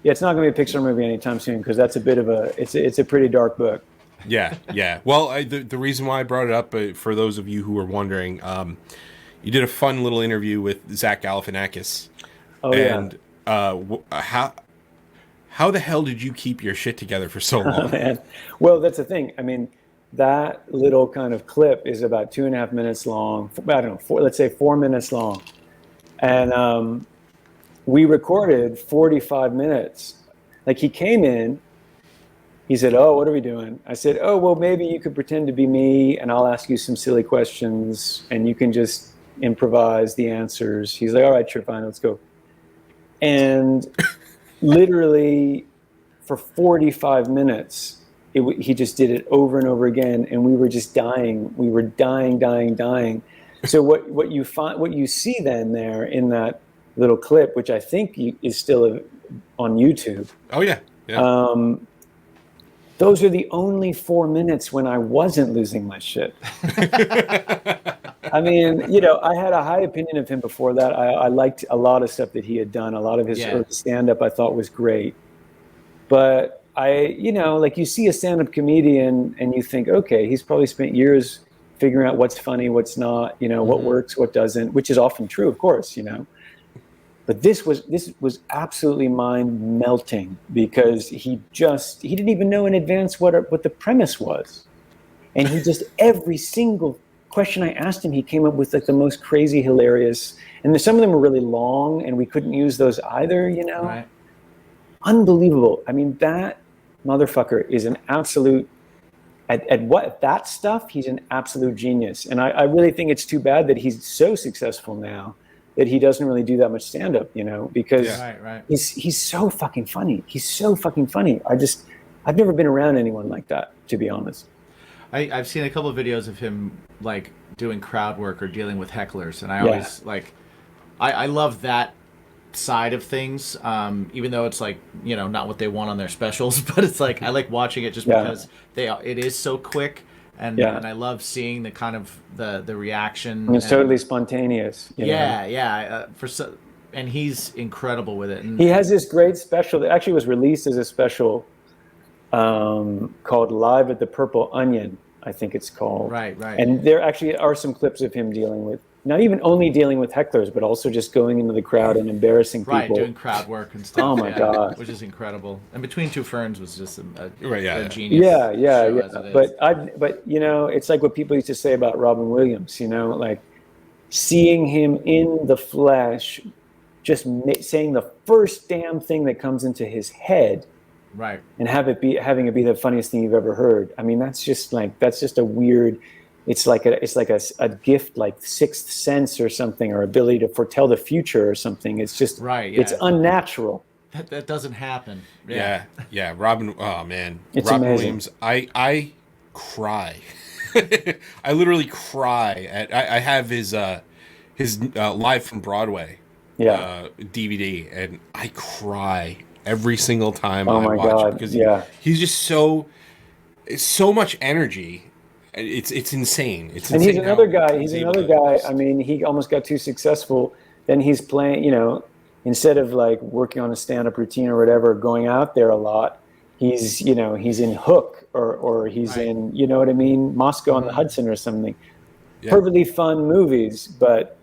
Yeah, it's not going to be a Pixar movie anytime soon, because that's it's a pretty dark book. Yeah. Well, the reason why I brought it up, for those of you who are wondering, you did a fun little interview with Zach Galifianakis. Oh, and how the hell did you keep your shit together for so long? Oh, man. Well, that's the thing. I mean, that little kind of clip is about 2.5 minutes long. I don't know, let's say 4 minutes long. And we recorded 45 minutes. Like, he came in, he said, oh, what are we doing? I said, oh, well, maybe you could pretend to be me, and I'll ask you some silly questions, and you can just improvise the answers. He's like, all right, sure, fine, let's go. And literally for 45 minutes, he just did it over and over again, and we were just dying. We were dying. So what you see then there in that little clip, which I think is still on YouTube. Oh yeah. Those are the only 4 minutes when I wasn't losing my shit. I mean, I had a high opinion of him before that. I liked a lot of stuff that he had done. A lot of his early stand-up I thought was great. But you see a stand-up comedian and you think, okay, he's probably spent years figuring out what's funny, what's not, what works, what doesn't, which is often true, of course, But this was absolutely mind melting, because he didn't even know in advance what the premise was, and he just, every single question I asked him, he came up with like the most crazy, hilarious, and some of them were really long, and we couldn't use those either. Right. Unbelievable. I mean, that motherfucker is an absolute at that stuff. He's an absolute genius, and I really think it's too bad that he's so successful now that he doesn't really do that much stand-up, because he's so fucking funny. He's so fucking funny. I've never been around anyone like that, to be honest. I've seen a couple of videos of him like doing crowd work or dealing with hecklers, and I always like I love that side of things, even though it's like, you know, not what they want on their specials, but it's like I like watching it just because it is so quick, and I love seeing the kind of the reaction. And it's totally spontaneous. And he's incredible with it. And he has this great special that actually was released as a special called Live at the Purple Onion, I think it's called. Right. And there actually are some clips of him dealing with, not even only dealing with hecklers, but also just going into the crowd and embarrassing people. Right, doing crowd work and stuff. Oh my God. Which is incredible. And Between Two Ferns was just a Yeah. genius show as it is. But you know, it's like what people used to say about Robin Williams, you know, like seeing him in the flesh, just saying the first damn thing that comes into his head. Right. And having it be the funniest thing you've ever heard. I mean, that's just a weird, it's like a gift, like sixth sense or something, or ability to foretell the future or something. It's just it's unnatural. That doesn't happen. Yeah. Robin. Oh man, it's Robin amazing. Williams. I cry. I literally cry at. I have his Live from Broadway DVD, and I cry every single time I watch it because he's just so much energy. It's insane. It's and insane. He's another guy. I mean, he almost got too successful. Then he's playing. You know, instead of like working on a stand-up routine or whatever, going out there a lot, he's in Hook or he's in, you know what I mean, Moscow on the Hudson or something. Yeah. Perfectly fun movies, but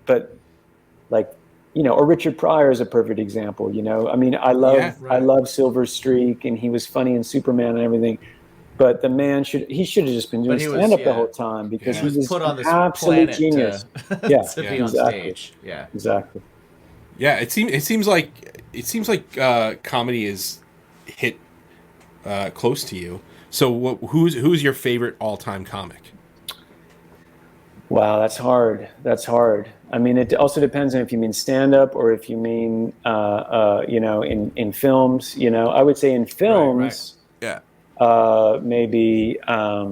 like. You know, or Richard Pryor is a perfect example. You know, I mean, I love Silver Streak, and he was funny in Superman and everything. But the man should have just been doing stand up the whole time, because he was put on this absolute genius. To be on stage. Yeah, exactly. Yeah, it seems like comedy is hit close to you. So who's your favorite all-time comic? Wow, that's hard. I mean, it also depends on if you mean stand-up or if you mean, you know, in films. You know, I would say in films, maybe, I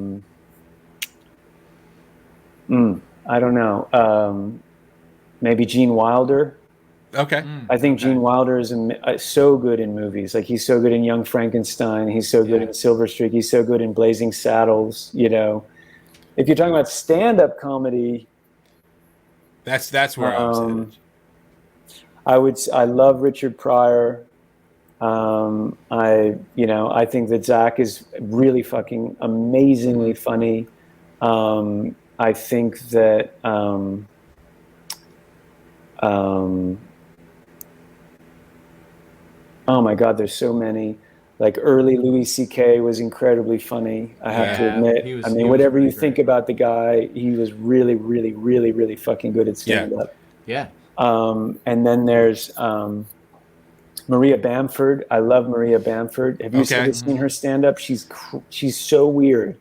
don't know, maybe Gene Wilder. Okay. I think Gene Wilder is so good in movies. Like, he's so good in Young Frankenstein. He's so good in Silver Streak. He's so good in Blazing Saddles, you know. If you're talking about stand-up comedy, that's where I was headed. I love Richard Pryor. I think that Zach is really fucking amazingly funny. I think that oh my God, there's so many. Like, early Louis C.K. was incredibly funny, I have to admit. I mean, whatever you think about the guy, he was really, really, really, really fucking good at stand-up. Yeah. And then there's Maria Bamford. I love Maria Bamford. Have you seen her stand-up? She's so weird.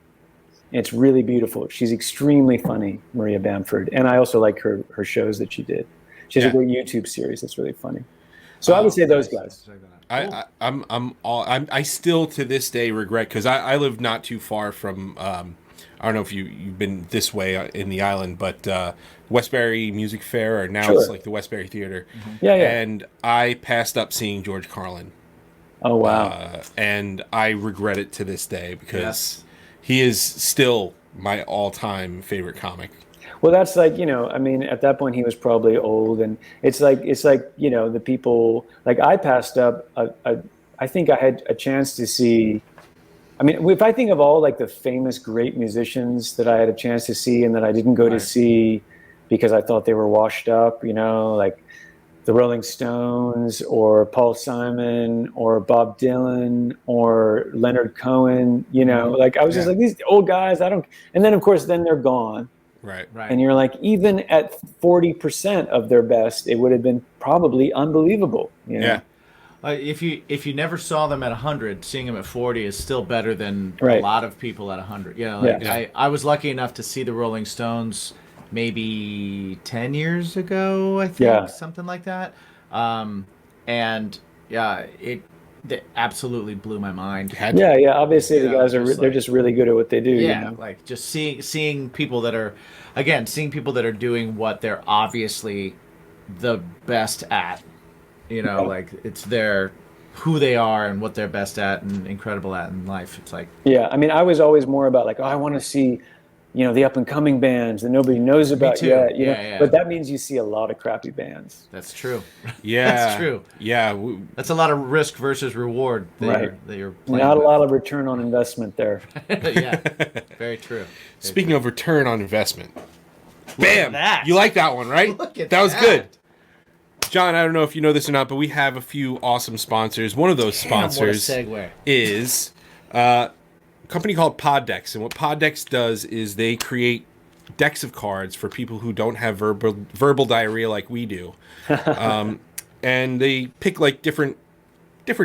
It's really beautiful. She's extremely funny, Maria Bamford. And I also like her shows that she did. She has a great YouTube series that's really funny. So I would say those guys. I still to this day regret, because I live not too far from I don't know if you've been this way in the island, but Westbury Music Fair, or now it's like the Westbury Theater. And I passed up seeing George Carlin. Oh wow. And I regret it to this day, because he is still my all-time favorite comic. Well, that's like, you know, I mean, at that point he was probably old, and it's like, you know, the people, like, I passed up, I think I had a chance to see, I mean, if I think of all like the famous great musicians that I had a chance to see and that I didn't go to see because I thought they were washed up, you know, like the Rolling Stones or Paul Simon or Bob Dylan or Leonard Cohen, you know, like I was just like, these old guys, and then of course, then they're gone. Right. And you're like, even at 40% of their best, it would have been probably unbelievable. You know? If you never saw them at 100, seeing them at 40 is still better than a lot of people at 100. You know, like I was lucky enough to see the Rolling Stones maybe 10 years ago, I think, something like that. And that absolutely blew my mind. Yeah. Obviously, the You know, guys just they're like- just really good at what they do. Yeah, You know? like just seeing people that are, again, seeing people that are doing what they're obviously the best at. You know, like it's their who they are and what they're best at and incredible at in life. It's like, Yeah. I mean, I was always more about like, oh, I want to see, the up and coming bands that nobody knows about too. yet. You know, Yeah. but that means you see a lot of crappy bands. that's true. Yeah, That's true. Yeah, That's a lot of risk versus reward that you're playing Not a with. lot of return on investment there. Yeah, very true. speaking of return on investment, bam! that. You like that one, right? Look at that was that. good. John, I don't know if you know this or not, but we have a few awesome sponsors. One of those sponsors Damn, what a segue. is a company called Poddex. And what Poddex does is they create decks of cards for people who don't have verbal diarrhea like we do. And they pick like different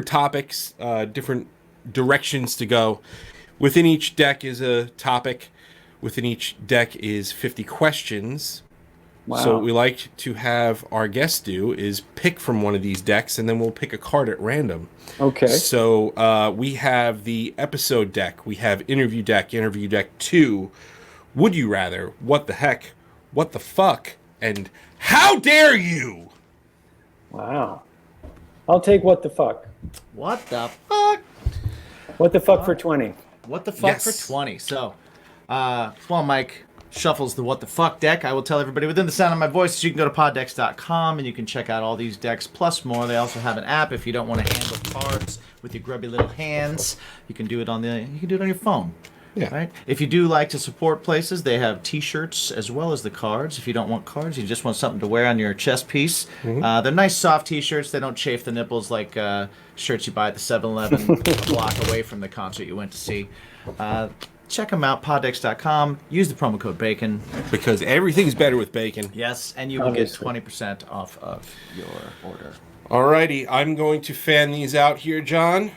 topics, different directions to go. Within each deck is a topic. Within each deck is 50 questions. Wow. So what we like to have our guests do is pick from one of these decks, and then we'll pick a card at random. Okay. So we have the episode deck, we have interview deck 2, Would You Rather, What the Heck, What the Fuck, and How Dare You? Wow. I'll take what the fuck. What the fuck? What the fuck for 20? What the fuck Yes. for 20? So, while Mike shuffles the what the fuck deck, I will tell everybody within the sound of my voice you can go to poddex.com and you can check out all these decks plus more. They also have an app if you don't want to handle cards with your grubby little hands. You can do it on your phone. Yeah. Right? If you do like to support places, they have t-shirts as well as the cards. If you don't want cards, you just want something to wear on your chest piece. They're nice soft t-shirts. They don't chafe the nipples like shirts you buy at the 7-Eleven a block away from the concert you went to see. Check them out, poddex.com. Use the promo code BACON. Because everything's better with bacon. Yes, and you will Obviously. get 20% off of your order. Alrighty, I'm going to fan these out here, John.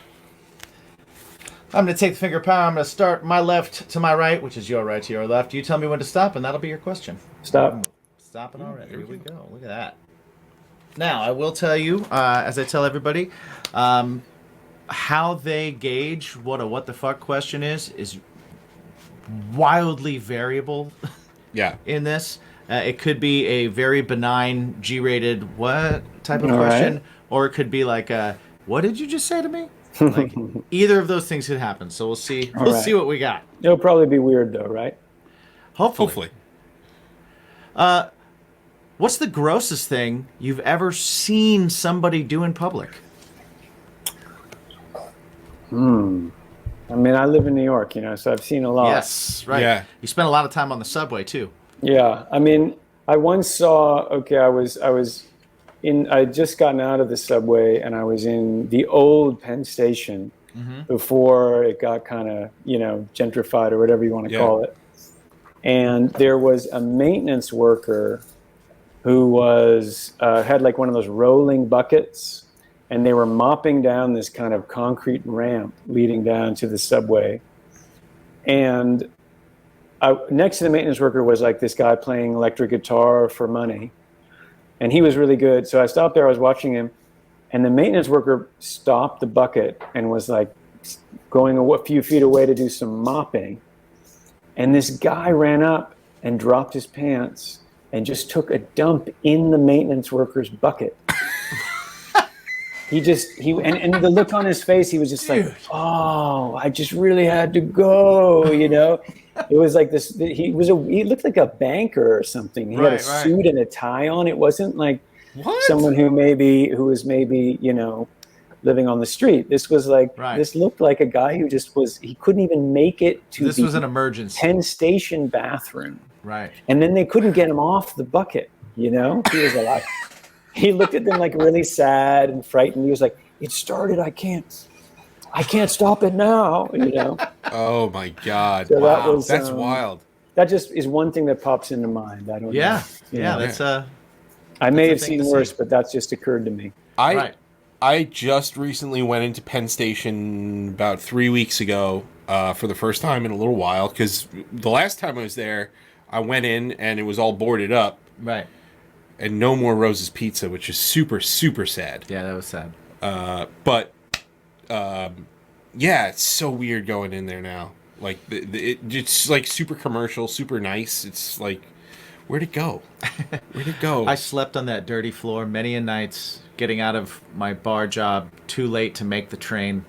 I'm going to take the finger power. I'm going to start my left to my right, which is your right to your left. You tell me when to stop, and that'll be your question. Stop. Stopping already. Here we go. Look at that. Now, I will tell you, as I tell everybody, how they gauge what a what the fuck question is wildly variable Yeah. in this. It could be a very benign G-rated what type of All question, right. or it could be like a, what did you just say to me? Like either of those things could happen. So we'll see. We'll right. see what we got. It'll probably be weird though, right? Hopefully. Hopefully. What's the grossest thing you've ever seen somebody do in public? I mean, I live in New York, so I've seen a lot. Yes, right. Yeah. You spent a lot of time on the subway too. Yeah. I mean, I once saw, I'd just gotten out of the subway and I was in the old Penn Station before it got kind of, gentrified or whatever you want to call it. And there was a maintenance worker who was, had like one of those rolling buckets, and they were mopping down this kind of concrete ramp leading down to the subway. And next to the maintenance worker was like this guy playing electric guitar for money. And he was really good. So I stopped there, I was watching him, and the maintenance worker stopped the bucket and was like going a few feet away to do some mopping. And this guy ran up and dropped his pants and just took a dump in the maintenance worker's bucket. And the look on his face, he was just like, oh, I just really had to go, It was like this, he looked like a banker or something. He had a suit and a tie on. It wasn't like someone who was maybe, living on the street. This was like, this looked like a guy who he couldn't even make it to This was an emergency. Penn Station bathroom. Right. And then they couldn't get him off the bucket, He was alive. He looked at them like really sad and frightened. He was like, it started, I can't stop it now, Oh my God. So wow. That's wild. That just is one thing that pops into mind. I don't know. Yeah. You Yeah. know? That's I may have thing seen to worse, see. but that's just occurred to me. I just recently went into Penn Station about 3 weeks ago for the first time in a little while, because the last time I was there, I went in and it was all boarded up. right. And no more Rose's Pizza, which is super, super sad. Yeah, that was sad. But yeah, it's so weird going in there now. Like it's like super commercial, super nice. It's like, where'd it go? Where'd it go? I slept on that dirty floor many a nights, getting out of my bar job too late to make the train,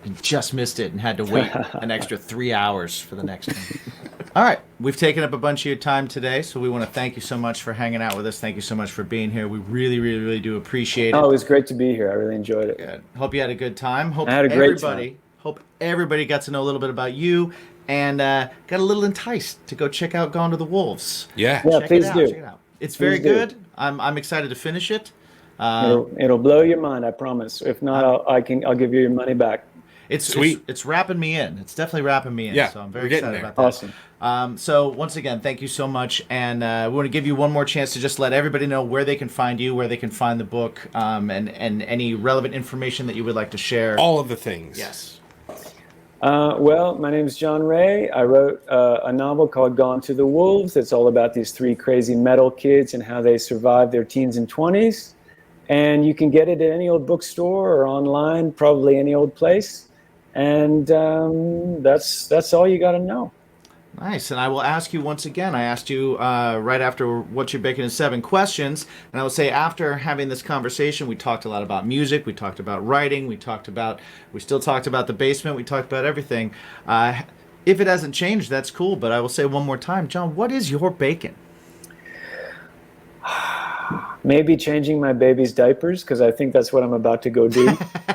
and just missed it and had to wait an extra 3 hours for the next one. All right, we've taken up a bunch of your time today, so we want to thank you so much for hanging out with us. Thank you so much for being here. We really, really, really do appreciate it. Oh, it was great to be here. I really enjoyed it. Good. Hope you had a good time. Hope I had a great time. Hope everybody got to know a little bit about you and got a little enticed to go check out Gone to the Wolves. Yeah. Check please it out, do. Check it out. It's very Please do. good. I'm excited to finish it. It'll blow your mind, I promise. If not, I'll give you your money back. It's Sweet. It's wrapping me in. It's definitely wrapping me in. Yeah, So I'm we're very getting excited there. about that. Awesome. So once again, thank you so much, and we want to give you one more chance to just let everybody know where they can find you, where they can find the book, and any relevant information that you would like to share. All of the things. Yes. Well, my name is John Wray. I wrote a novel called Gone to the Wolves. It's all about these three crazy metal kids and how they survived their teens and 20s. And you can get it at any old bookstore or online, probably any old place. And that's all you got to know. Nice. And I will ask you once again, I asked you right after What You're Baking in 7 questions, and I will say after having this conversation, we talked a lot about music, we talked about writing, we still talked about the basement, we talked about everything. If it hasn't changed, that's cool, but I will say one more time, John, what is your bacon? Maybe changing my baby's diapers, because I think that's what I'm about to go do.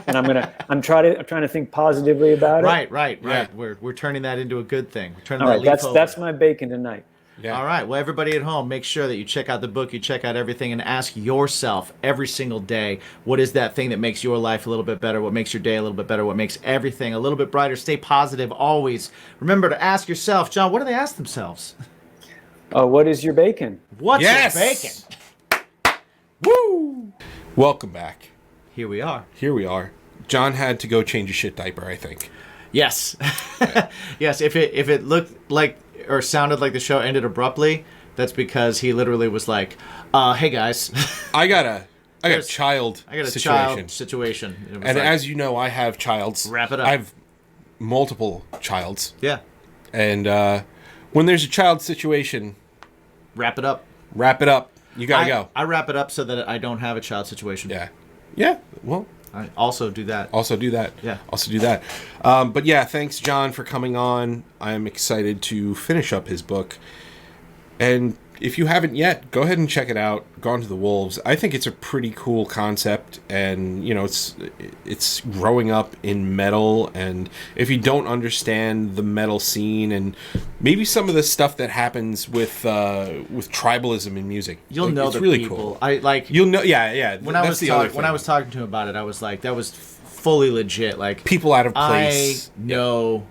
And I'm trying to think positively about it. Right. Yeah. We're turning that into a good thing. We're turning All that right, leaf over. that's my bacon tonight. Yeah. All right. Well, everybody at home, make sure that you check out the book, you check out everything, and ask yourself every single day, what is that thing that makes your life a little bit better? What makes your day a little bit better? What makes everything a little bit brighter? Stay positive always. Remember to ask yourself, John, what do they ask themselves? What is your bacon? What's Yes! your bacon? Woo! Welcome back. Here we are. Here we are. John had to go change a shit diaper, I think. Yes. Yes, if it looked like or sounded like the show ended abruptly, that's because he literally was like, hey guys. I got a There's- child I got a situation. child situation. It was And like, as you know, I have childs. Wrap it up. I have multiple childs. yeah, And when there's a child situation, wrap it up. wrap it up. You gotta go. I wrap it up so that I don't have a child situation. Yeah. Yeah. Well, I also do that. also do that. Yeah. Also do that. But yeah, thanks, John, for coming on. I'm excited to finish up his book. And if you haven't yet, go ahead and check it out. Gone to the Wolves. I think it's a pretty cool concept, and you know, it's growing up in metal. And if you don't understand the metal scene and maybe some of the stuff that happens with tribalism in music, You'll like, know it's the really people. cool. I like You'll know, yeah. when I was talking to him about it, I was like, that was fully legit. Like people out of place. I know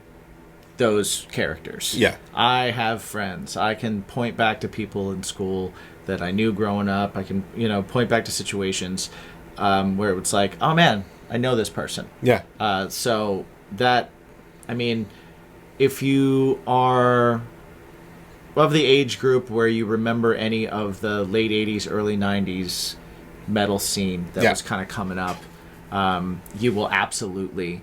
those characters. Yeah. I have friends. I can point back to people in school that I knew growing up. I can, point back to situations where it's like, oh man, I know this person. Yeah. So that, I mean, if you are of the age group where you remember any of the late 80s, early 90s metal scene that Yeah. was kind of coming up, you will absolutely,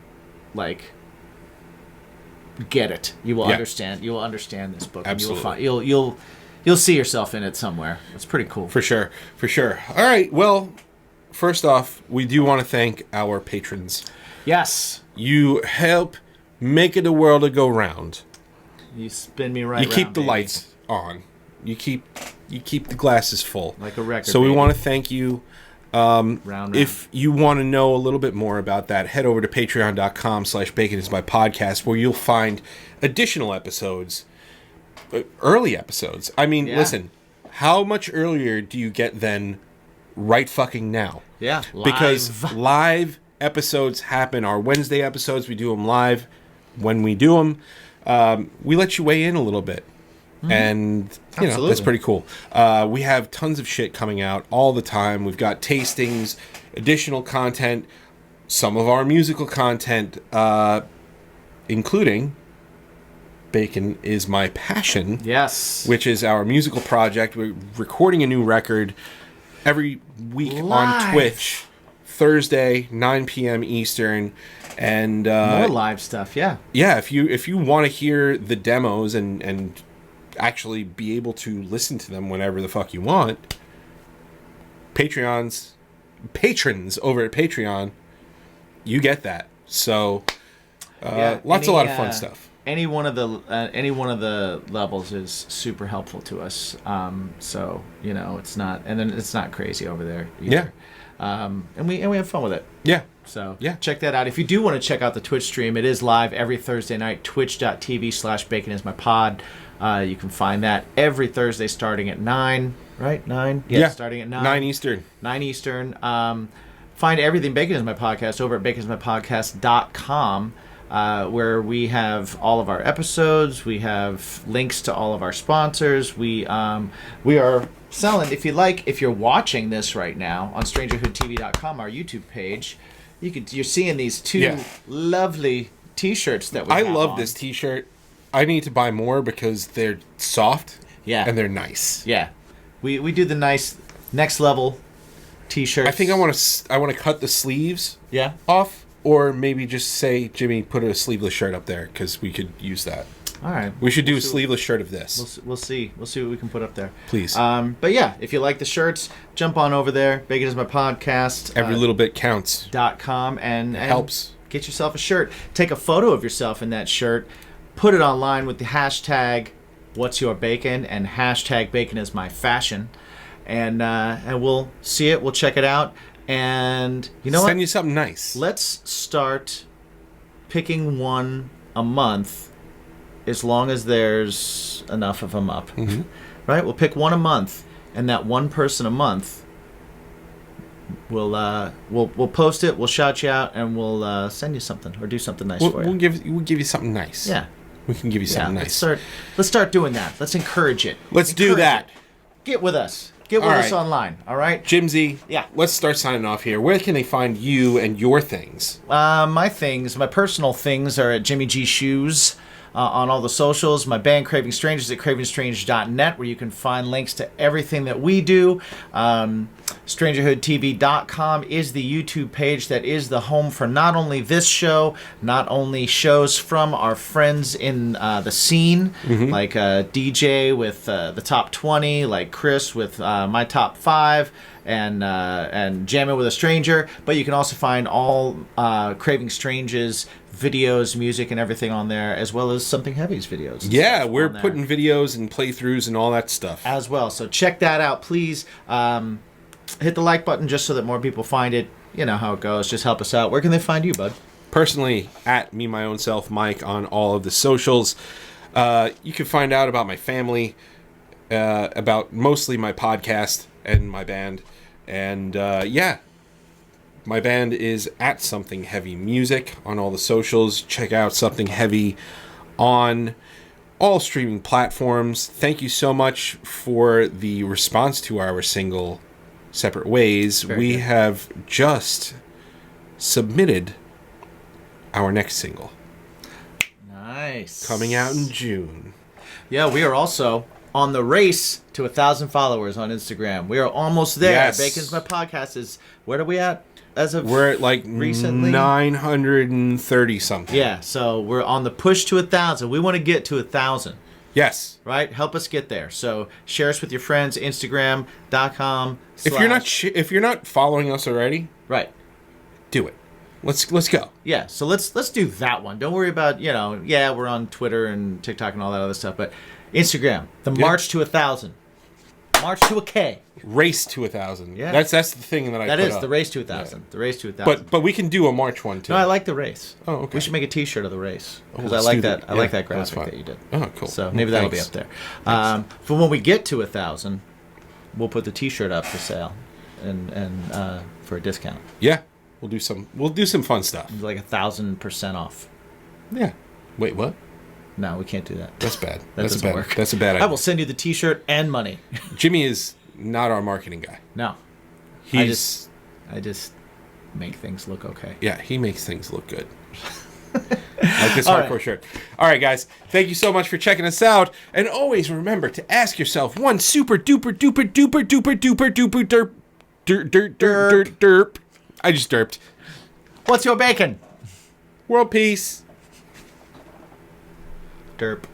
get it. You will understand. You will understand this book. Absolutely. And you'll see yourself in it somewhere. It's pretty cool. For sure. All right. Well, first off, we do want to thank our patrons. Yes. You help make the world to go round. You spin me right. You keep round, the baby. lights on. You keep the glasses full. Like a record. So we baby. want to thank you. round. If you want to know a little bit more about that, head over to patreon.com/baconismypodcast, where you'll find additional episodes, early episodes. I mean, Yeah. listen, how much earlier do you get than right fucking now? Yeah. Because live. live episodes happen. Our Wednesday episodes, we do them live. When we do them, we let you weigh in a little bit. And you know, Absolutely. that's pretty cool. We have tons of shit coming out all the time. We've got tastings, additional content, some of our musical content, including Bacon Is My Passion, Yes. which is our musical project. We're recording a new record every week on Live. Twitch Thursday, 9 p.m. Eastern. And more live stuff, yeah. Yeah, if you want to hear the demos and actually be able to listen to them whenever the fuck you want, patrons over at Patreon, you get that. So a lot of fun stuff. Any one of the levels is super helpful to us. So it's not crazy over there either. Yeah. And we have fun with it. Yeah. So check that out. If you do want to check out the Twitch stream, it is live every Thursday night. Twitch.tv/baconismypod. You can find that every Thursday starting at 9. Right? 9? Yeah. Starting at 9. 9 Eastern. 9 Eastern. Find everything Bacon is My Podcast over at baconismypodcast.com, where we have all of our episodes. We have links to all of our sponsors. We are selling, if you're watching this right now on strangerhoodtv.com, our YouTube page, you're seeing these two lovely t-shirts that we have. I love on. this t-shirt. I need to buy more because they're soft and they're nice. Yeah. We do the nice next level t-shirts. I think I want to cut the sleeves off, or maybe just say, Jimmy, put a sleeveless shirt up there because we could use that. All right. We should do a sleeveless shirt of this. We'll see what we can put up there. Please. But yeah, if you like the shirts, jump on over there. Bacon is My Podcast. Every little bit counts. .com and helps. Get yourself a shirt. Take a photo of yourself in that shirt. Put it online with the hashtag What's Your Bacon and hashtag Bacon is My Fashion, and we'll see it. We'll check it out, and send you something nice. Let's start picking one a month, as long as there's enough of them up. Mm-hmm. Right? We'll pick one a month, and that one person a month, we'll post it. We'll shout you out, and we'll send you something or do something nice for you. We'll give you something nice. Yeah. We can give you something nice. Let's start doing that. Let's encourage it. Do that. Get with us. Get with us online. All right? Jimsy. Yeah. Let's start signing off here. Where can they find you and your things? My personal things are at Jimmy G Shoes on all the socials. My band Craving Strangers at cravingstrange.net, where you can find links to everything that we do. StrangerhoodTV.com is the YouTube page that is the home for not only this show, not only shows from our friends in the scene, like DJ with the top 20, like Chris with my top 5, and Jamming with a Stranger, but you can also find all Craving Strange's videos, music, and everything on there, as well as Something Heavy's videos. Yeah, we're putting videos and playthroughs and all that stuff as well. So check that out, please. Hit the like button just so that more people find it. You know how it goes. Just help us out. Where can they find you, bud? Personally, at me, my own self, Mike, on all of the socials. You can find out about my family, about mostly my podcast and my band. And my band is at Something Heavy Music on all the socials. Check out Something Heavy on all streaming platforms. Thank you so much for the response to our single, Separate Ways. We have just submitted our next single. Nice. Coming out in June. Yeah, we are also on the race to 1,000 followers on Instagram. We are almost there. Yes. Bacon's My Podcast is, where are we at? We're at like recently 930 something. Yeah, so we're on the push to 1,000. We want to get to 1,000. Yes. Right? Help us get there. So share us with your friends. Instagram.com. If you're not following us already, right, do it. Let's go. Yeah. So let's do that one. Don't worry about we're on Twitter and TikTok and all that other stuff, but Instagram, the March to 1,000. March to a K. Race to 1,000. Yeah. That's the thing that I put up. The race to 1,000. Yeah. The race to 1,000. But we can do a March one too. No, I like the race. Oh, okay. We should make a T-shirt of the race because I like that. I like that graphic that you did. Oh, cool. So maybe that'll be up there. For when we get to 1,000, we'll put the T-shirt up for sale, and for a discount. Yeah, we'll do some fun stuff. Like 1,000% off. Yeah. Wait, what? No, we can't do that. That's bad. That doesn't work. That's a bad idea. I will send you the T-shirt and money. Jimmy is not our marketing guy. No. I just make things look okay. Yeah, he makes things look good. Like this hardcore shirt. All right, guys. Thank you so much for checking us out. And always remember to ask yourself one super duper duper duper duper duper duper derp derp. I just derped. What's your bacon? World peace. Derp.